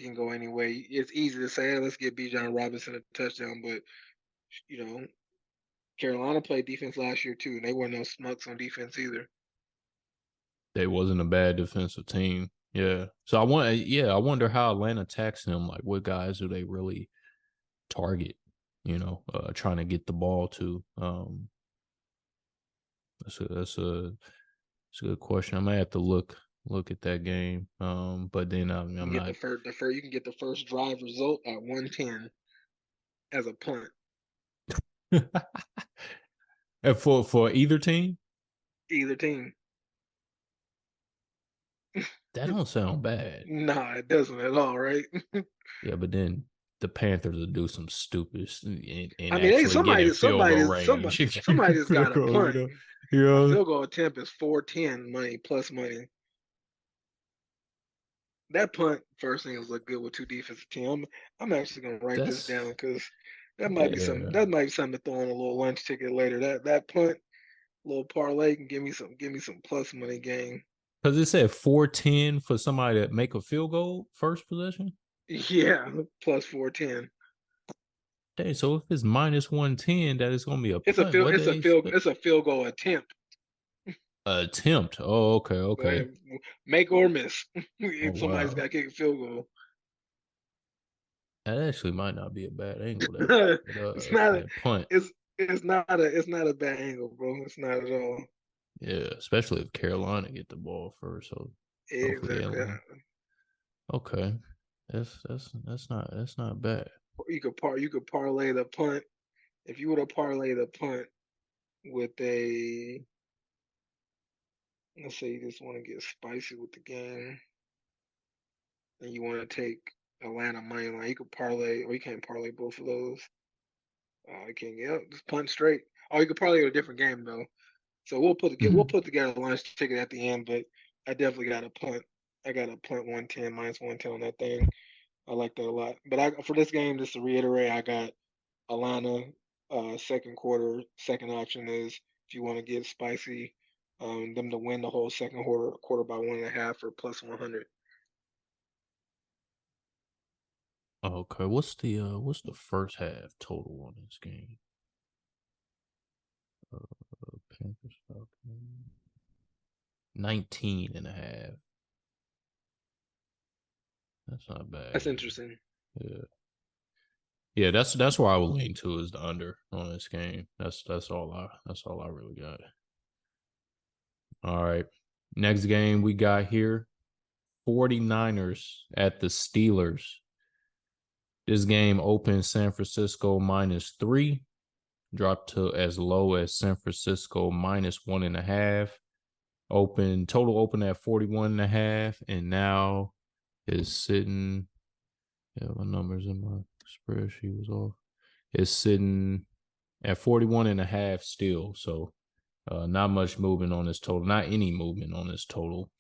can go any way. It's easy to say, hey, let's get Bijan Robinson a touchdown, but you know, Carolina played defense last year too, and they weren't no smucks on defense either. they wasn't a bad defensive team. Yeah. So I wonder how Atlanta attacks them. Like, what guys do they really target? Trying to get the ball to. That's a good question. I might have to look at that game. But then You can I'm get not. you can get the first drive result at 110 as a punt. And for either team, Either team. that don't sound bad. Nah, it doesn't at all, right? Yeah, but then the Panthers will do some stupid and I mean, hey, actually get in field goal range. somebody just got Field to goal, punt. you A know. field goal attempt is 410 money plus money. That punt first thing is look good with two defensive teams. I'm actually gonna write this That's down because yeah. that might be something to throw on a little lunch ticket later. That punt little parlay can give me some plus money game. Because it said 410 for somebody to make a field goal first possession. Yeah, plus 410. Dang, so if it's minus 110, that is going to be a It's a punt. field. What It's did a they field. expect? It's a field goal attempt. Attempt. Oh, okay, okay. Like, make or miss. Oh, If somebody's got wow. to kick a field goal. That actually might not be a bad angle. That It's not. that punt. It's not a bad angle, bro. It's not at all. Yeah, especially if Carolina get the ball first. So hopefully they Exactly. don't. Okay, that's not bad. You could parlay the punt. If you were to parlay the punt with a, let's say you just want to get spicy with the game and you want to take Atlanta money line, you could parlay, or you can't parlay both of those. You can just punt straight. Oh, you could parlay a different game though. So we'll Mhm. put together a lunch ticket at the end, but I definitely got a punt. I got a punt 110 minus 110 on that thing. I like that a lot. But for this game, just to reiterate, I got Atlanta second quarter. Second option is if you want to get spicy, them to win the whole second quarter by 1.5 or plus 100. Okay, what's the first half total on this game? Panthers Falcons 19 and a half. That's not bad That's either. interesting. Yeah. Yeah, that's where I would lean to is the under on this game. That's all I really got. All right. Next game we got here 49ers at the Steelers. This game opened San Francisco -3, dropped to as low as San Francisco -1.5. Total open at 41.5, and now is sitting. Yeah, my numbers in my spreadsheet was off. It's sitting at 41.5 still. So not much movement on this total. Not any movement on this total.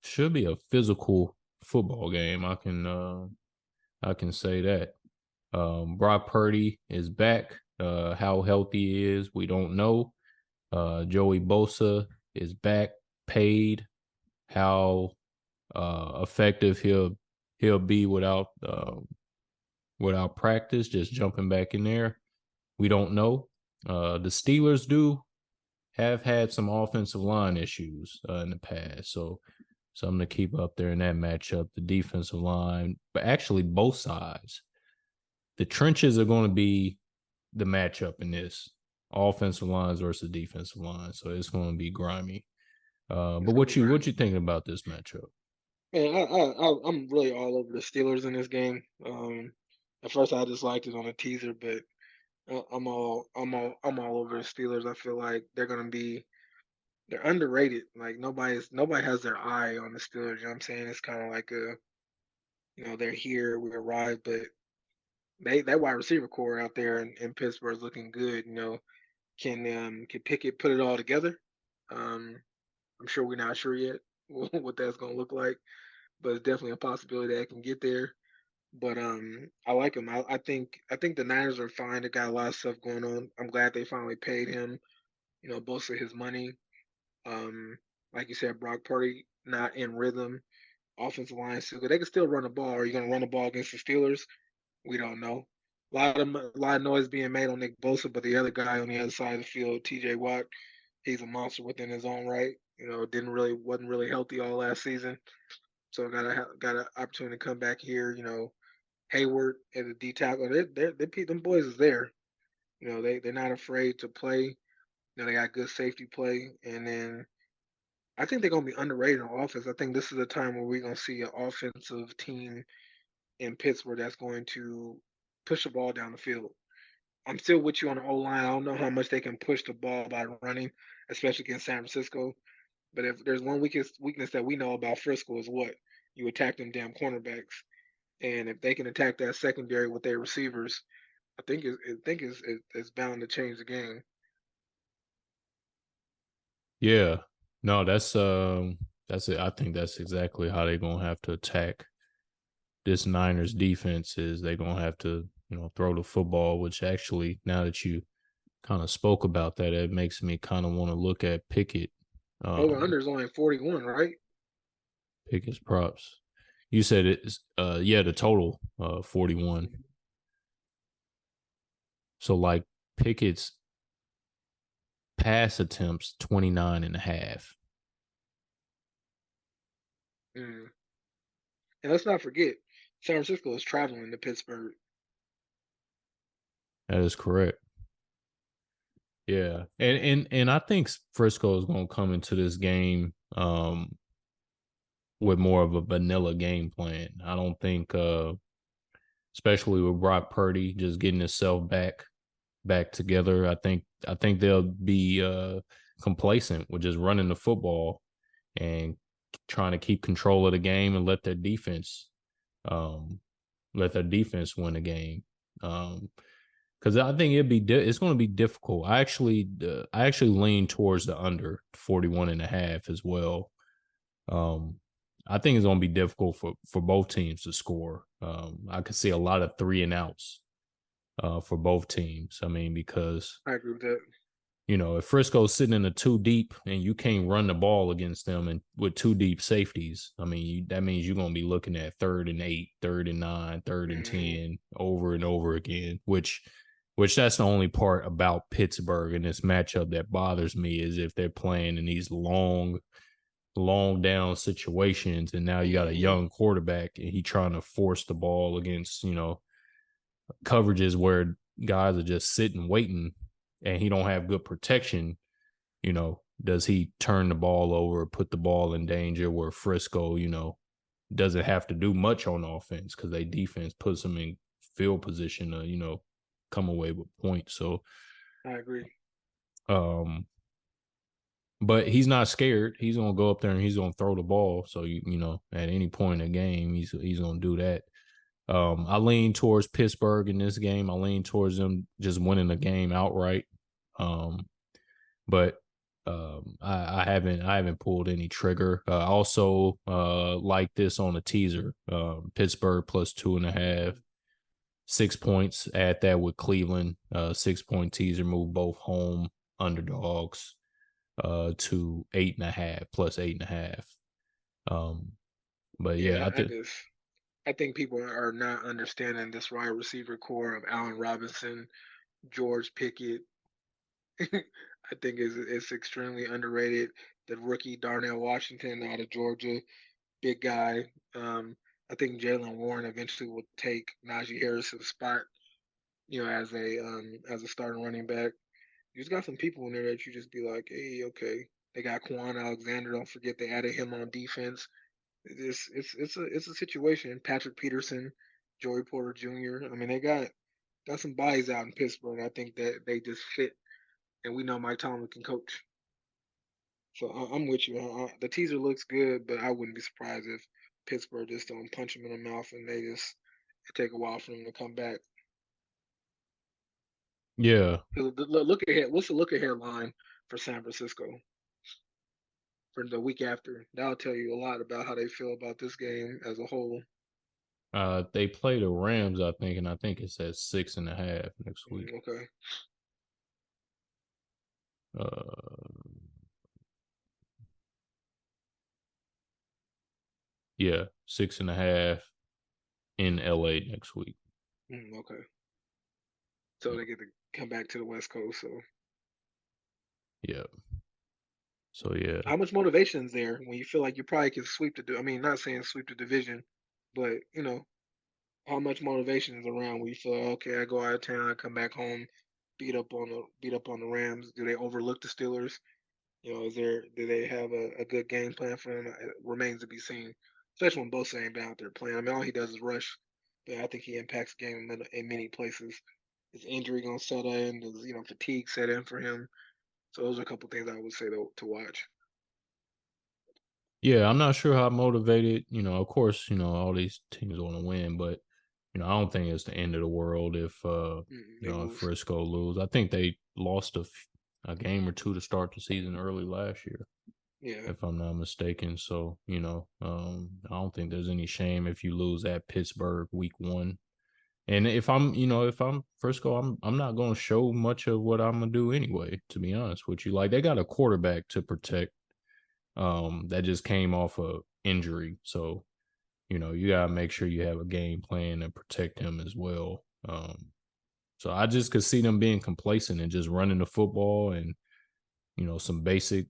Should be a physical football game. I can say that. Brock Purdy is back. How healthy he is, we don't know. Joey Bosa is back, paid. How effective he'll be without practice, just jumping back in there, we don't know. The Steelers do have had some offensive line issues in the past, so something to keep up there in that matchup. The defensive line, but actually both sides, the trenches are going to be the matchup in this offensive lines versus defensive line. So it's going to be grimy. It's But gonna be what great. you thinking about this matchup? Man, I'm really all over the Steelers in this game. At first I just liked it on a teaser, but I'm all over the Steelers. I feel like they're underrated. Like nobody has their eye on the Steelers. You know what I'm saying? It's kind of like they're here, we arrived, but that wide receiver core out there in Pittsburgh is looking good. Can Pickett put it all together? Um, I'm sure we're not sure yet what that's gonna look like, but it's definitely a possibility that I can get there. But I like him. I think the Niners are fine. They got a lot of stuff going on. I'm glad they finally paid him, most of his money. Um, like you said, Brock Purdy not in rhythm. Offensive line still good. They can still run the ball. Are you going to run the ball against the Steelers? We don't know. A lot of noise being made on Nick Bosa, but the other guy on the other side of the field, T.J. Watt, he's a monster within his own right. Wasn't really healthy all last season, so got an opportunity to come back here. Hayward as a D tackle, them boys is there. They're not afraid to play. They got good safety play, and then I think they're gonna be underrated on offense. I think this is a time where we're gonna see an offensive team in Pittsburgh that's going to push the ball down the field. I'm still with you on the O line. I don't know how much they can push the ball by running, especially against San Francisco. But if there's one weakness that we know about Frisco is what you attack them damn cornerbacks, and if they can attack that secondary with their receivers, it's bound to change the game. Yeah, no, that's it. I think that's exactly how they're gonna have to attack this Niners defense. Is they're gonna have to throw the football. Which actually, now that you kind of spoke about that, it makes me kind of want to look at Pickett Over under is only 41, right? Pickett's props. You said it's the total 41. Mhm. So like Pickett's pass attempts 29 and a half. Mm. And let's not forget, San Francisco is traveling to Pittsburgh. That is correct. Yeah. And I think Frisco is going to come into this game with more of a vanilla game plan. I don't think especially with Brock Purdy just getting himself back together. I think they'll be complacent with just running the football and trying to keep control of the game and let their defense win the game. Because I think it's going to be difficult. I actually lean towards the under 41.5 as well. I think it's going to be difficult for both teams to score. I could see a lot of 3 and outs for both teams. I mean, because I agree with that. if Frisco's sitting in a 2 deep and you can't run the ball against them and with 2 deep safeties, I mean, that means you're going to be looking at 3rd and 8, 3rd and 9, 3rd and 10 over and over again, which that's the only part about Pittsburgh in this matchup that bothers me is if they're playing in these long down situations and now you got a young quarterback and he trying to force the ball against, coverages where guys are just sitting waiting and he don't have good protection, does he turn the ball over, put the ball in danger where Frisco, doesn't have to do much on offense because their defense puts them in field position to, come away with points. So I agree. But he's not scared. He's gonna go up there and he's gonna throw the ball. So at any point in the game, he's gonna do that. I lean towards Pittsburgh in this game. I lean towards them just winning the game outright. But I haven't pulled any trigger. I also like this on a teaser. Pittsburgh plus 2.5, 6 points. Add that with Cleveland. 6-point teaser, move both home underdogs to 8.5 plus 8.5. But yeah, I think people are not understanding this wide receiver core of Allen Robinson, George Pickett. I think it's extremely underrated. The rookie Darnell Washington out of Georgia, big guy. I think Jalen Warren eventually will take Najee Harris's spot, as a starting running back. You just got some people in there that you just be like, hey, okay. They got Quan Alexander. Don't forget they added him on defense. It's a situation. Patrick Peterson, Joey Porter Jr. I mean, they got some bodies out in Pittsburgh. I think that they just fit, and we know Mike Tomlin can coach. So I'm with you. The teaser looks good, but I wouldn't be surprised if Pittsburgh just don't punch him in the mouth and it take a while for him to come back. yeah. Look ahead. What's the look ahead line for San Francisco for the week after? That'll tell you a lot about how they feel about this game as a whole. They play the Rams, I think, and I think it's at 6.5 next week. Okay. Yeah, 6.5 in LA next week. Okay. So they get to come back to the West Coast. So yeah. So yeah. how much motivation is there when you feel like you probably can sweep I mean, not saying sweep the division, but how much motivation is around when you feel like, okay, I go out of town, I come back home, beat up on the Rams. Do they overlook the Steelers? Do they have a good game plan for them? It remains to be seen, especially when both ain't out there playing. I mean, all he does is rush, but I think he impacts the game in many places. Is injury gonna set in? Does fatigue set in for him? So those are a couple things I would say to watch. Yeah, I'm not sure how motivated, of course, all these teams want to win, but I don't think it's the end of the world if They if lose. Frisco lose. I think they lost a game or two to start the season early last year. Yeah. If I'm not mistaken. So, I don't think there's any shame if you lose at Pittsburgh week 1. And if I'm Frisco, I'm not going to show much of what I'm going to do anyway, to be honest with you. Like they got a quarterback to protect. that just came off a injury. So, you know, you gotta make sure you have a game plan and protect him as well. So I just could see them being complacent and just running the football and, you know, some basic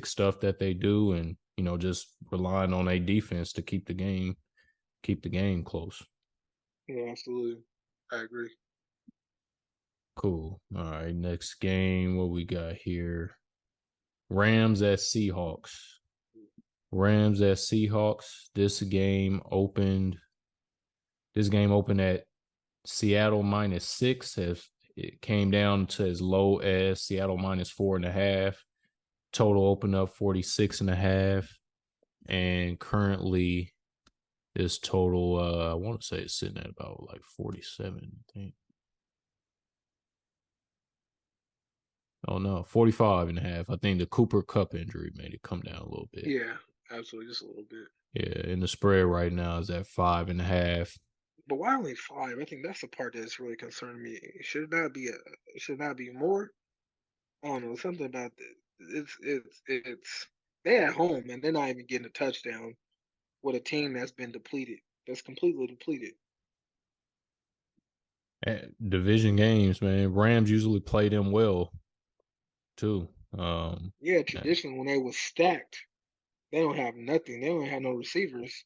stuff that they do, and, you know, just relying on a defense to keep the game close. Yeah, absolutely. I agree. Cool. All right, next game, what we got here? Rams at Seahawks. Rams at Seahawks. This game opened at Seattle -6. As it came down to as low as Seattle -4.5. Total opened up 46.5. And currently this total, I want to say it's sitting at about like 47, I think. Oh no, 45.5. I think the Cooper Cup injury made it come down a little bit. Yeah, absolutely, just a little bit. Yeah, and the spread right now is at 5.5. But why only 5? I think that's the part that's really concerning me. It should not be more. I don't know, something about it's they at home and they're not even getting a touchdown with a team that's been depleted. That's completely depleted. Division games, man. Rams usually play them well too. Yeah, eh, traditionally when they was stacked, they don't have nothing. They don't have no receivers.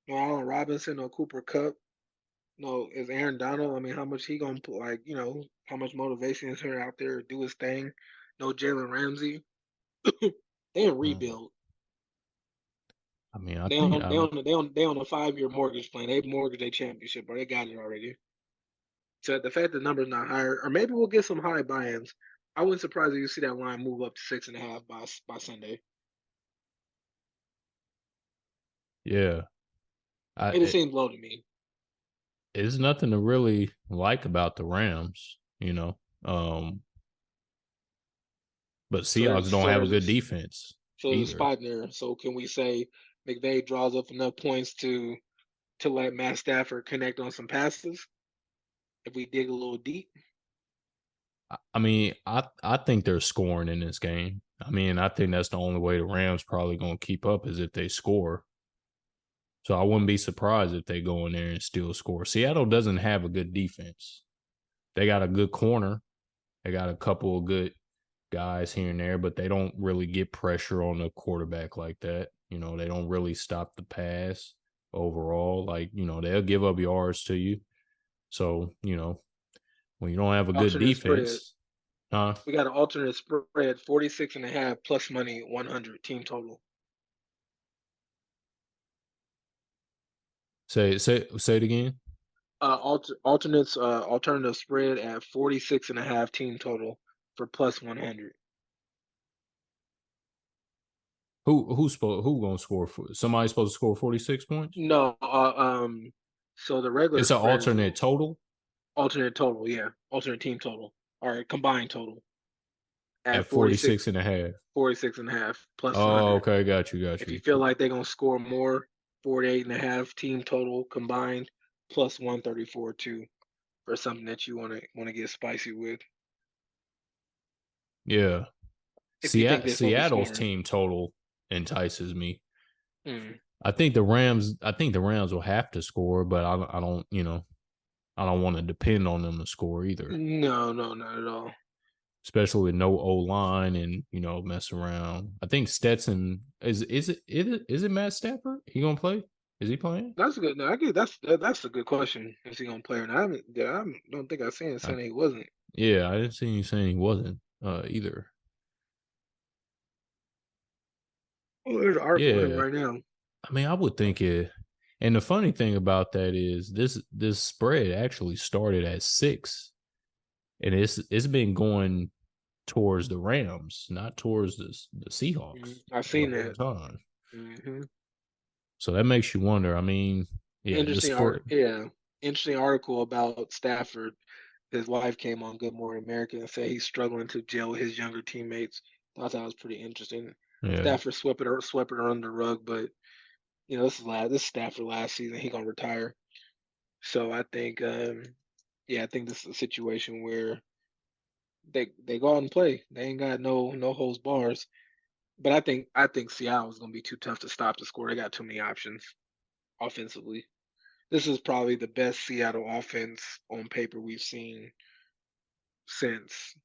No Allen Robinson, no Cooper Cup, no is Aaron Donald. I mean, how much he gonna put? Like, how much motivation is her out there to do his thing? No Jalen Ramsey. They in mm, rebuild. I mean, I They think on they on they on a 5-year mortgage plan. They mortgage their championship, or they got it already. So the fact the number's not higher, or maybe we'll get some high buy-ins. I wouldn't surprise if you see that line move up to 6.5 by Sunday. yeah. It just seems low to me. It's nothing to really like about the Rams, you know. But So Seahawks there's don't so have a there's a good defense so there's a either. spot in there. So can we say McVay draws up enough points to let Matt Stafford connect on some passes if we dig a little deep? I mean, I think they're scoring in this game. I mean, I think that's the only way the Rams probably going to keep up is if they score. So I wouldn't be surprised if they go in there and still score. Seattle doesn't have a good defense. They got a good corner. They got a couple of good guys here and there, but they don't really get pressure on the quarterback like that. You know, they don't really stop the pass overall. Like, you know, they'll give up yards to you. So, you know, when you don't have a good Alternate spread. defense, huh? We got an alternate spread, 46.5 plus money, 100 team total. Say it again. Alternative spread at 46.5 team total for plus 100. Who gonna score for somebody's supposed to score 46 points? No, so the regular It's an spread is alternate total alternate total, yeah, alternate team total or combined total at at 46 and a half. 46.5 plus Oh, 100. okay, got you, got If you you. feel like they're gonna score more, 48.5 team total combined plus 134 too for something that you wanna get spicy with. Yeah. If you think they're supposed to be Seattle's scoring. team total entices me. Mm. I think the Rams will have to score, but I don't, you know, I don't want to depend on them to score either. No, no, not at all. Especially with no O line and, you know, mess around. I think Stetson is it Matt Stafford? He gonna play? Is he playing? That's a good. No, I get that's a good question. Is he gonna play or not? Don't think I've seen it I, saying he wasn't. yeah, I didn't see you saying he wasn't either. Oh, there's an article on him Yeah, right now. I mean, I would think it. And the funny thing about that is this spread actually started at 6, and it's been going towards the Rams, not towards the Seahawks I've the seen whole that. time. hmm So that makes you wonder. I mean, yeah, the Interesting art. spread. Yeah, interesting article about Stafford. His wife came on Good Morning America and said he's struggling to gel with his younger teammates. I thought that was pretty interesting. Yeah, Stafford swept it under the rug, but this is Stafford last season. He gonna retire. So I think, yeah, I think this is a situation where they go out and play. They ain't got no holds bars. But I think Seattle is going to be too tough to stop the score. They got too many options offensively. This is probably the best Seattle offense on paper we've seen since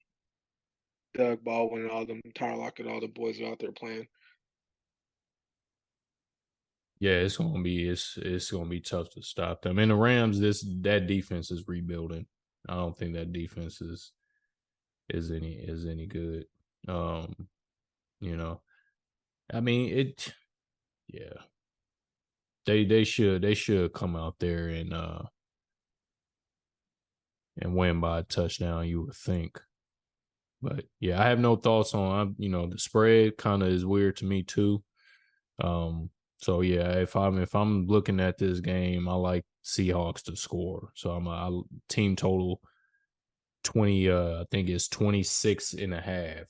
Doug Baldwin and all them, Tyler Lockett, all the boys are out there playing. Yeah, it's gonna be tough to stop them. And the Rams, that defense is rebuilding. I don't think that defense is any good. Um, you know, I mean it. Yeah, they should come out there and win by a touchdown. You would think, but yeah, I have no thoughts on. The spread kind of is weird to me too. So yeah, if I'm looking at this game, I like Seahawks to score. So I team total 20. I think it's 26 and a half.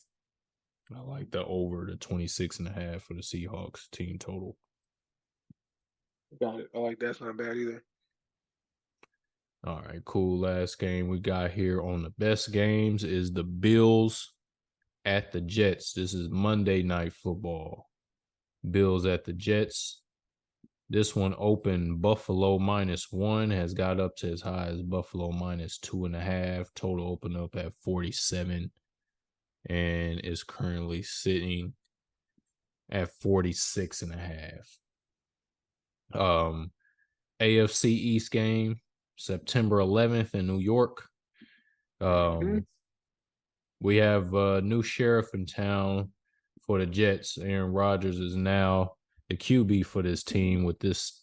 I like the over the 26 and a half for the Seahawks team total. Got it. I like that's not bad either. All right, cool. Last game we got here on the best games is the Bills at the Jets. This is Monday Night Football. Bills at the Jets. This one opened Buffalo -1, has got up to as high as Buffalo -2.5. Total opened up at 47 and is currently sitting at 46.5. AFC East game, September 11th in New York. We have a new sheriff in town for the Jets. Aaron Rodgers is now the QB for this team with this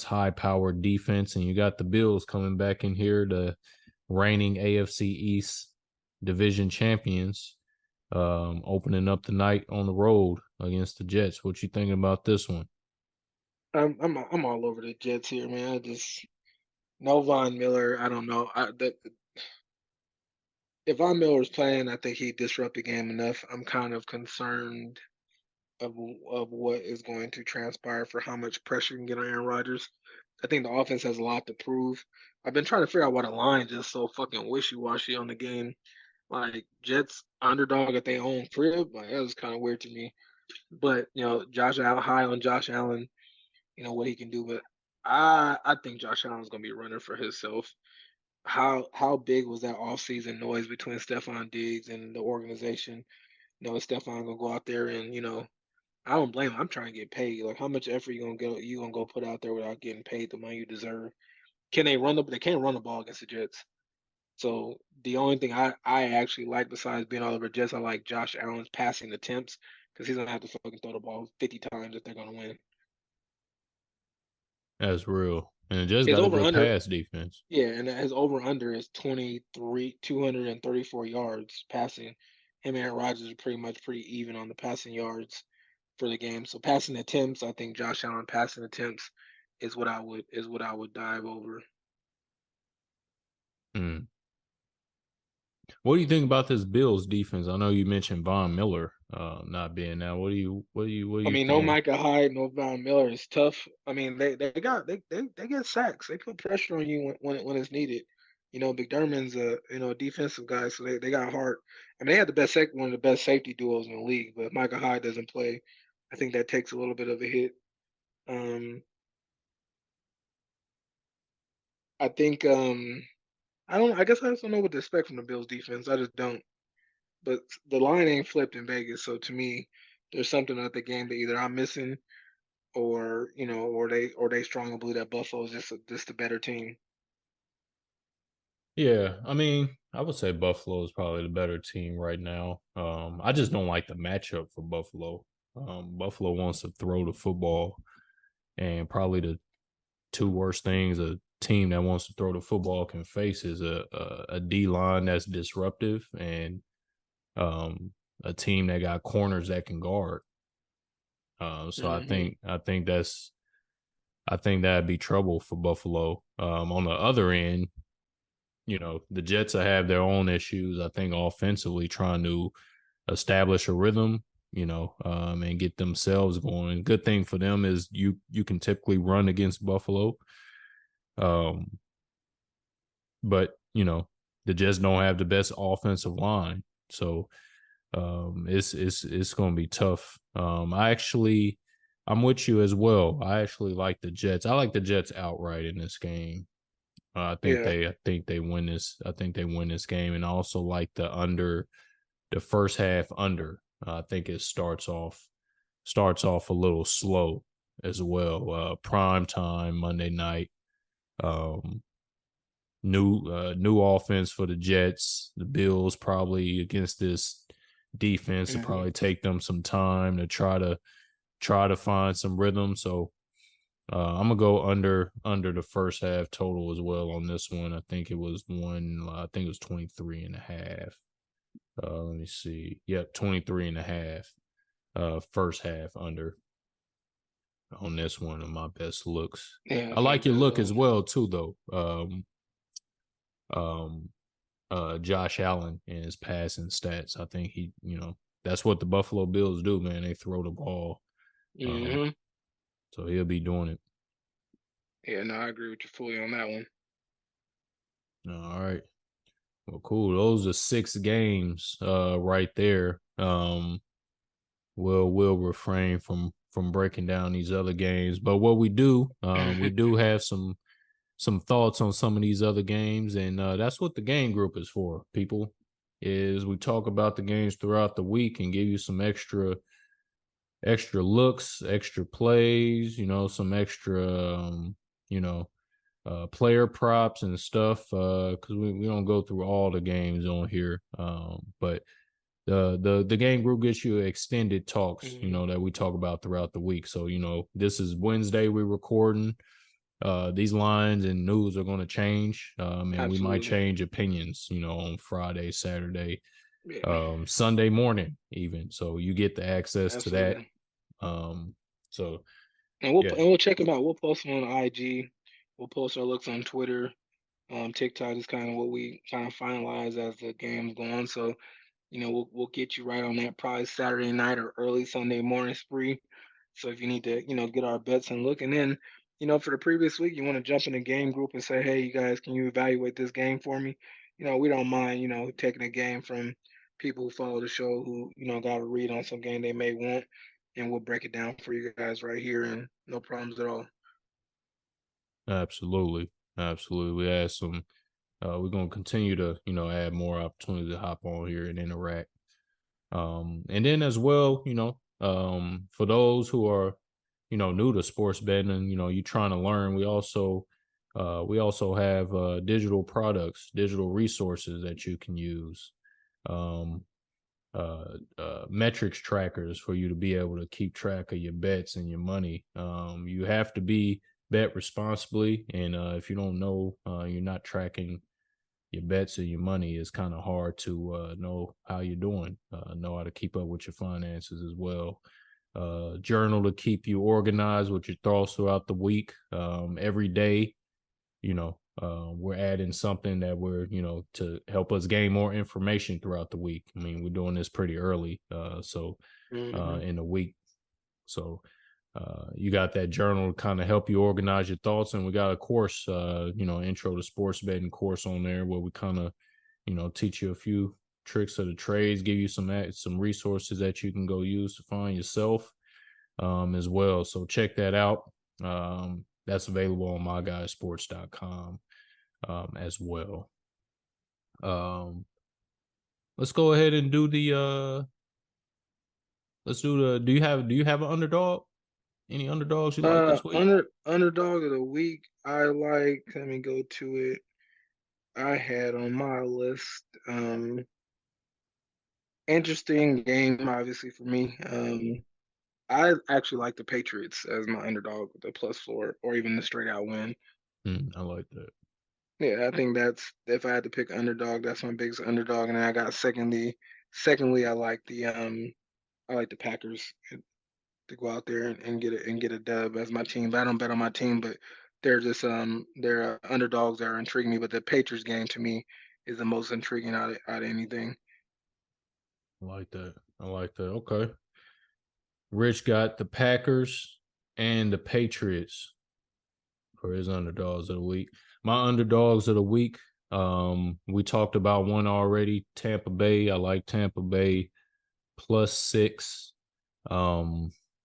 high-powered defense, and you got the Bills coming back in here, the reigning AFC East division champions, opening up the night on the road against the Jets. What you thinking about this one? I'm all over the Jets here, man. I just no Von Miller. I don't know. If Von Miller's playing, I think he disrupt the game enough. I'm kind of concerned of what is going to transpire for how much pressure you can get on Aaron Rodgers. I think the offense has a lot to prove. I've been trying to figure out why the line just so fucking wishy washy on the game. Like Jets underdog at their own crib, like that was kind of weird to me. But Josh Allen high on Josh Allen, what he can do. But I think Josh Allen's gonna be a runner for himself. How big was that offseason noise between Stephon Diggs and the organization? Is Stephon gonna go out there and I don't blame him. I'm trying to get paid. Like how much effort you gonna go put out there without getting paid the money you deserve? Can they run they can't run the ball against the Jets. So the only thing I actually like besides being all over Jets, I like Josh Allen's passing attempts because he's gonna have to fucking throw the ball 50 times if they're gonna win. That's real. And it just His got a over good under, pass defense. yeah, and his over under is 234 yards passing. Him and Aaron Rodgers are pretty even on the passing yards for the game. So passing attempts, I think Josh Allen passing attempts is what I would dive over. Mm. What do you think about this Bills defense? I know you mentioned Von Miller not being there. What do I you mean, no think? Micah Hyde, no Von Miller is tough. I mean, they get sacks. They put pressure on you when it's needed. McDermott's a defensive guy, so they got heart. I mean, they had one of the best safety duos in the league, but if Micah Hyde doesn't play, I think that takes a little bit of a hit. Um, I think I don't. I guess I just don't know what to expect from the Bills defense. I just don't. But the line ain't flipped in Vegas, so to me, there's something at the game that either I'm missing or they strongly believe that Buffalo is just a better team. Yeah, I mean, I would say Buffalo is probably the better team right now. I just don't like the matchup for Buffalo. Buffalo wants to throw the football, and probably the two worst things a team that wants to throw the football can face is a D line that's disruptive and a team that got corners that can guard. So Mm-hmm. I think that'd be trouble for Buffalo. On the other end, the Jets have their own issues. I think offensively trying to establish a rhythm, and get themselves going. Good thing for them is you can typically run against Buffalo. Um, but the Jets don't have the best offensive line. So It's going to be tough. I'm with you as well. I actually like the Jets. I like the Jets outright in this game. I think Yeah. they win this. I think they win this game, and I also like the first half under. I think it starts off a little slow as well. Prime time Monday night. Um, new offense for the Jets. The Bills probably against this defense will Mhm. probably take them some time to try to find some rhythm. So I'm gonna go under the first half total as well on this one. I think it was 23 and a half. Let me see. Yep, 23 and a half. First half under on this one of my best looks. Yeah, I that's my like your bet as look well. as well too though. Um Josh Allen and his passing stats. I think that's what the Buffalo Bills do, man. They throw the ball. Um, Hmm. so he'll be doing it. Yeah, no, I agree with you fully on that one. All right. Well, cool. Those are 6 games right there. We'll refrain from breaking down these other games. But what we do have some thoughts on some of these other games, and that's what the game group is for, people. Is we talk about the games throughout the week and give you some extra looks, extra plays, some extra player props and stuff, because we don't go through all the games on here. But the game group gets you extended talks, Hmm. that we talk about throughout the week. So, this is Wednesday we're recording. These lines and news are going to change, and we might Absolutely. change opinions, on Friday, Saturday, Yeah, Sunday morning even. So you get the access to that. absolutely. Um, so And yeah, we'll check them out. We'll post them on IG. We'll post our looks on Twitter. TikTok is kind of what we kind of finalize as the game's go on. So, we'll get you right on that probably Saturday night or early Sunday morning spree. So if you need to, get our bets and look, and then, for the previous week, you want to jump in the game group and say, hey, you guys, can you evaluate this game for me? We don't mind, taking a game from people who follow the show who, got to read on some game they may want, and we'll break it down for you guys right here, and no problems at all. absolutely, absolutely. We add some. We're gonna continue to, add more opportunity to hop on here and interact. And then as well, for those who are, new to sports betting and, you trying to learn, we also have digital products, digital resources that you can use. Um, Metrics trackers for you to be able to keep track of your bets and your money. You have to be bet responsibly, and if you don't know, you're not tracking your bets or your money, is kind of hard to know how you're doing, know how to keep up with your finances as well. Journal to keep you organized with your thoughts throughout the week. Every day, we're adding something that we're, to help us gain more information throughout the week. I mean, we're doing this pretty early, so Hmm. in the week. So you got that journal to kind of help you organize your thoughts, and we got a course, intro to sports betting course on there where we kind of, teach you a few tricks of the trades, give you some resources that you can go use to find yourself, as well. So check that out. That's available on MyGuyzSports.com, as well. Um, let's go ahead and do the let's do the do you have an underdog? Any underdogs you like this week? Underdog of the week. I like. Let me go to it. I had on my list. Interesting game, obviously for me. I actually like the Patriots as my underdog, the +4, or even the straight out win. I like that. Yeah, I think that's if I had to pick underdog, that's my biggest underdog. And then I got secondly, I like the Packers to go out there and get a dub as my team. But I don't bet on my team, but they're underdogs that are intriguing me. But the Patriots game to me is the most intriguing out of anything. I like that. I like that. Okay. Rich got the Packers and the Patriots for his underdogs of the week. My underdogs of the week, we talked about one already, Tampa Bay. I like Tampa Bay +6.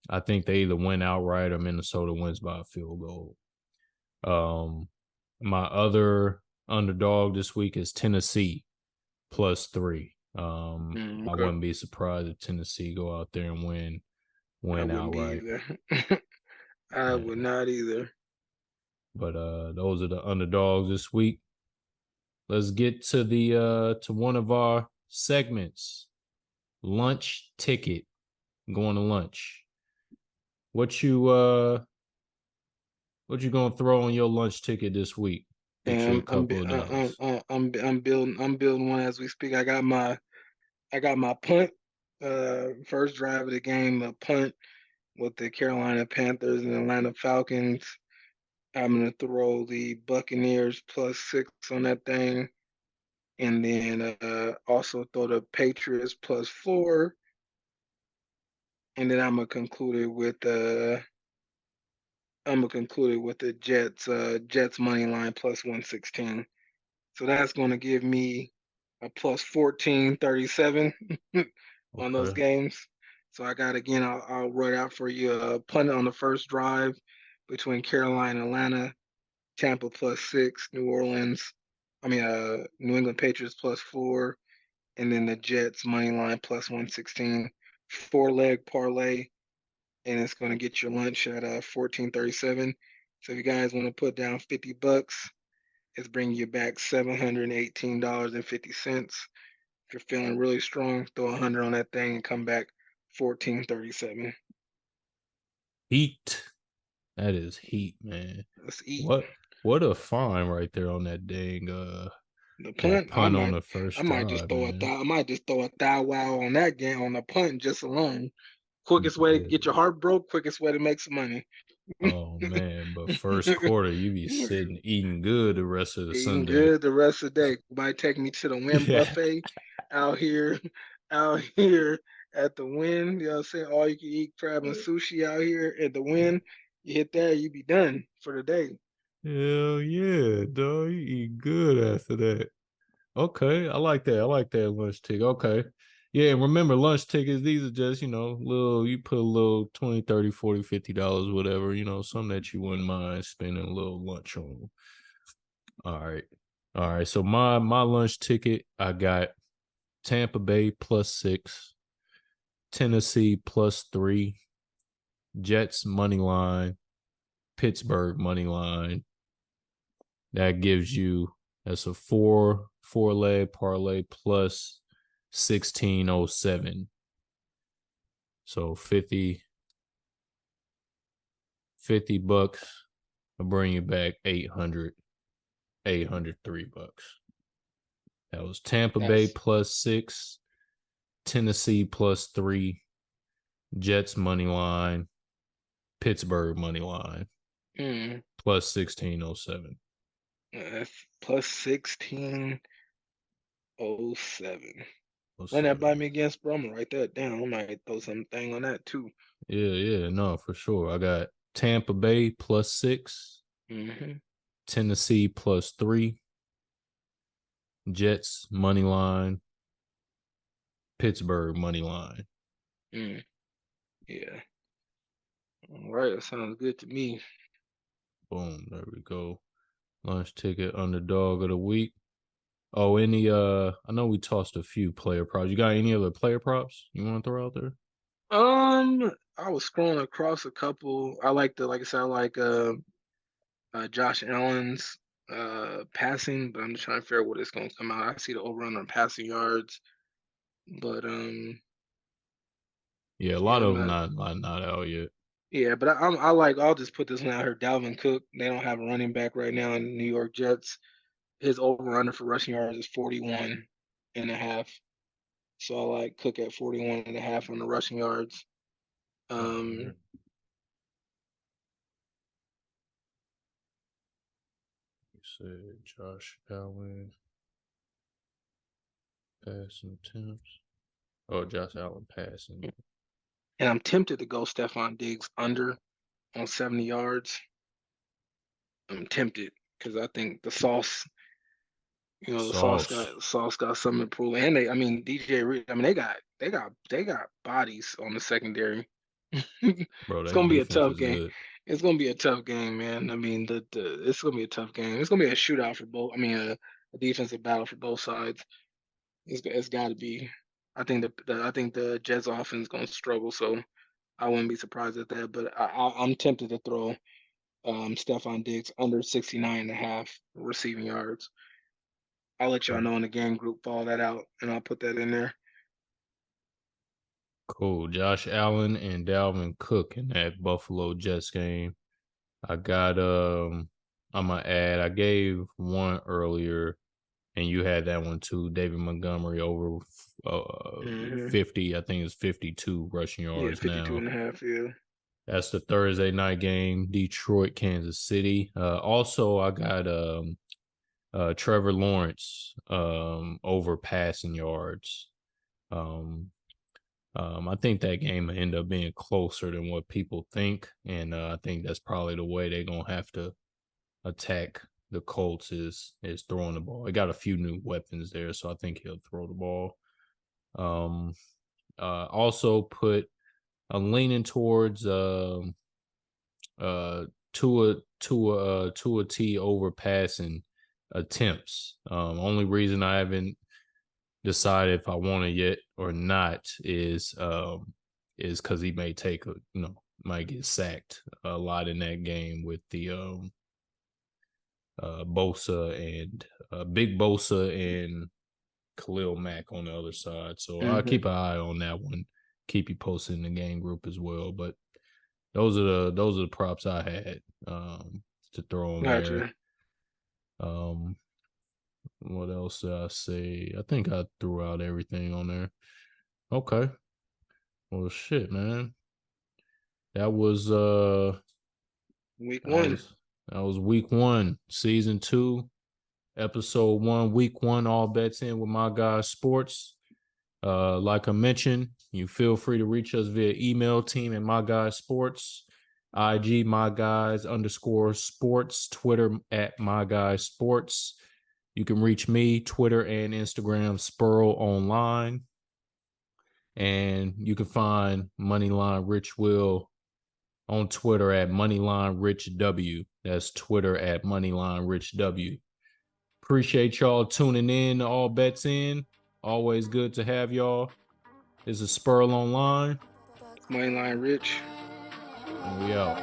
I think they either win outright or Minnesota wins by a field goal. My other underdog this week is Tennessee +3. I Okay. wouldn't be surprised if Tennessee go out there and win I wouldn't be outright. either. I would Yeah. not either. But those are the underdogs this week. Let's get to the to one of our segments. Lunch ticket. Going to lunch. What you gonna throw on your lunch ticket this week? Get you a And couple of dollars. I'm building one as we speak. I got my punt. First drive of the game, a punt with the Carolina Panthers and Atlanta Falcons. I'm gonna throw the Buccaneers +6 on that thing, and then also throw the Patriots +4, and then I'm gonna conclude it with the Jets money line +116. So that's gonna give me a +1437 on those Okay. games. So I got again. I'll write out for you a punt on the first drive between Carolina and Atlanta, Tampa +6, New England Patriots +4, and then the Jets money line +116. 4-leg parlay, and it's going to get your lunch at 1437. So if you guys want to put down $50, it's bringing you back $718.50. If you're feeling really strong, throw 100 on that thing and come back 1437. Heat. That is heat, man. Let's eat. What a fine right there on that dang The that punt, punt on the first I might just drive, throw a man. thou, I might just throw a thou wow on that game on the punt just alone. Quickest way to Yeah. get your heart broke, quickest way to make some money. Oh man, but first quarter you be sitting eating good the rest of the Eating Sunday. good the rest of the day. Might take me to the Win Yeah. buffet out here, out here at the Win. You know what I'm saying? All you can eat crab and sushi out here at the Win. You hit that, you be done for the day. Hell yeah, dog. You eat good after that. Okay, I like that. I like that lunch ticket. Okay. Yeah, and remember lunch tickets, these are just, little you put a little 20, 30, 40, $50, whatever, something that you wouldn't mind spending a little lunch on. All right. All right. So my lunch ticket, I got Tampa Bay +6, Tennessee +3, Jets money line, Pittsburgh money line. That gives you that's a four leg parlay plus 1607. So 50 bucks. I'll bring you back 803 bucks. That was Tampa Bay That's +6, Tennessee +3, Jets money line, Pittsburgh money line mm, plus 1607. that's plus 1607. Yes, Run that by sir. me against bro. I'm gonna write that down. I might throw something on that too. Yeah, no, for sure. I got Tampa Bay +6, Mm-hmm. Tennessee +3, Jets money line, Pittsburgh money line. Mm, yeah. All right, that sounds good to me. Boom, there we go. Lunch ticket underdog of the week. Oh, I know we tossed a few player props. You got any other player props you want to throw out there? I was scrolling across a couple. Like I said, I like Josh Allen's passing, but I'm just trying to figure out what it's gonna come out. I see the over on passing yards, but Yeah, a yeah, lot I'm of them not. not out yet. Yeah, but I'll just put this one out here. Dalvin Cook. They don't have a running back right now in the New York Jets. His over under for rushing yards is 41 and a half. So I like Cook at 41 and a half on the rushing yards. All right. Um, You said Josh Allen passing attempts. Oh, Josh Allen passing. and I'm tempted to go Stephon Diggs under on 70 yards. I'm tempted because I think the sauce Sauce. got something to prove. And DJ Reed, I mean, they got they got bodies on the secondary. Bro, It's that gonna be a defense tough is game. good. It's gonna be a tough game, man. I mean, it's gonna be a tough game. It's gonna be a shootout for both. I mean, a defensive battle for both sides. It's got to be. I think the Jets offense is gonna struggle, so I wouldn't be surprised at that. But I'm tempted to throw Stephon Diggs under 69.5 receiving yards. I'll let y'all know in the game group, follow that out, and I'll put that in there. Cool. Josh Allen and Dalvin Cook in that Buffalo Jets game. I got I'm gonna add, I gave one earlier and you had that one too. David Montgomery over 50, I think it's 52 rushing Yeah, yards 52 now. and a half, yeah. That's the Thursday night game, Detroit, Kansas City. Also, I got Trevor Lawrence over passing yards. I think that game will end up being closer than what people think, and I think that's probably the way they're gonna have to attack the Colts is throwing the ball. They got a few new weapons there, so I think he'll throw the ball. Also put a leaning towards Tua T over passing attempts. Only reason I haven't decided if I want it yet or not is because he may take might get sacked a lot in that game with the Bosa and Big Bosa and Khalil Mack on the other side. So I'll keep an eye on that one. Keep you posted in the game group as well. But those are the props I had to throw on there. What else did I say? I think I threw out everything on there. Okay. Well, shit, man. That was week one. That was week 1, season 2, episode 1, week 1. All bets in with MyGuyz Sports. Like I mentioned, you feel free to reach us via email, team at MyGuyz Sports, IG MyGuyz_sports, Twitter at MyGuyz Sports. You can reach me, Twitter and Instagram, Spurl Online. And you can find Moneyline Rich Will on Twitter at Moneyline Rich W. That's Twitter at Moneyline Rich W. Appreciate y'all tuning in to All Bets In. Always good to have y'all. This is Spurl Online. Moneyline Rich. And we out.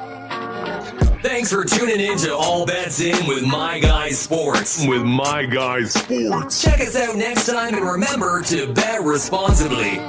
Thanks for tuning in to All Bets In with MyGuyz Sports. With MyGuyz Sports. Check us out next time and remember to bet responsibly.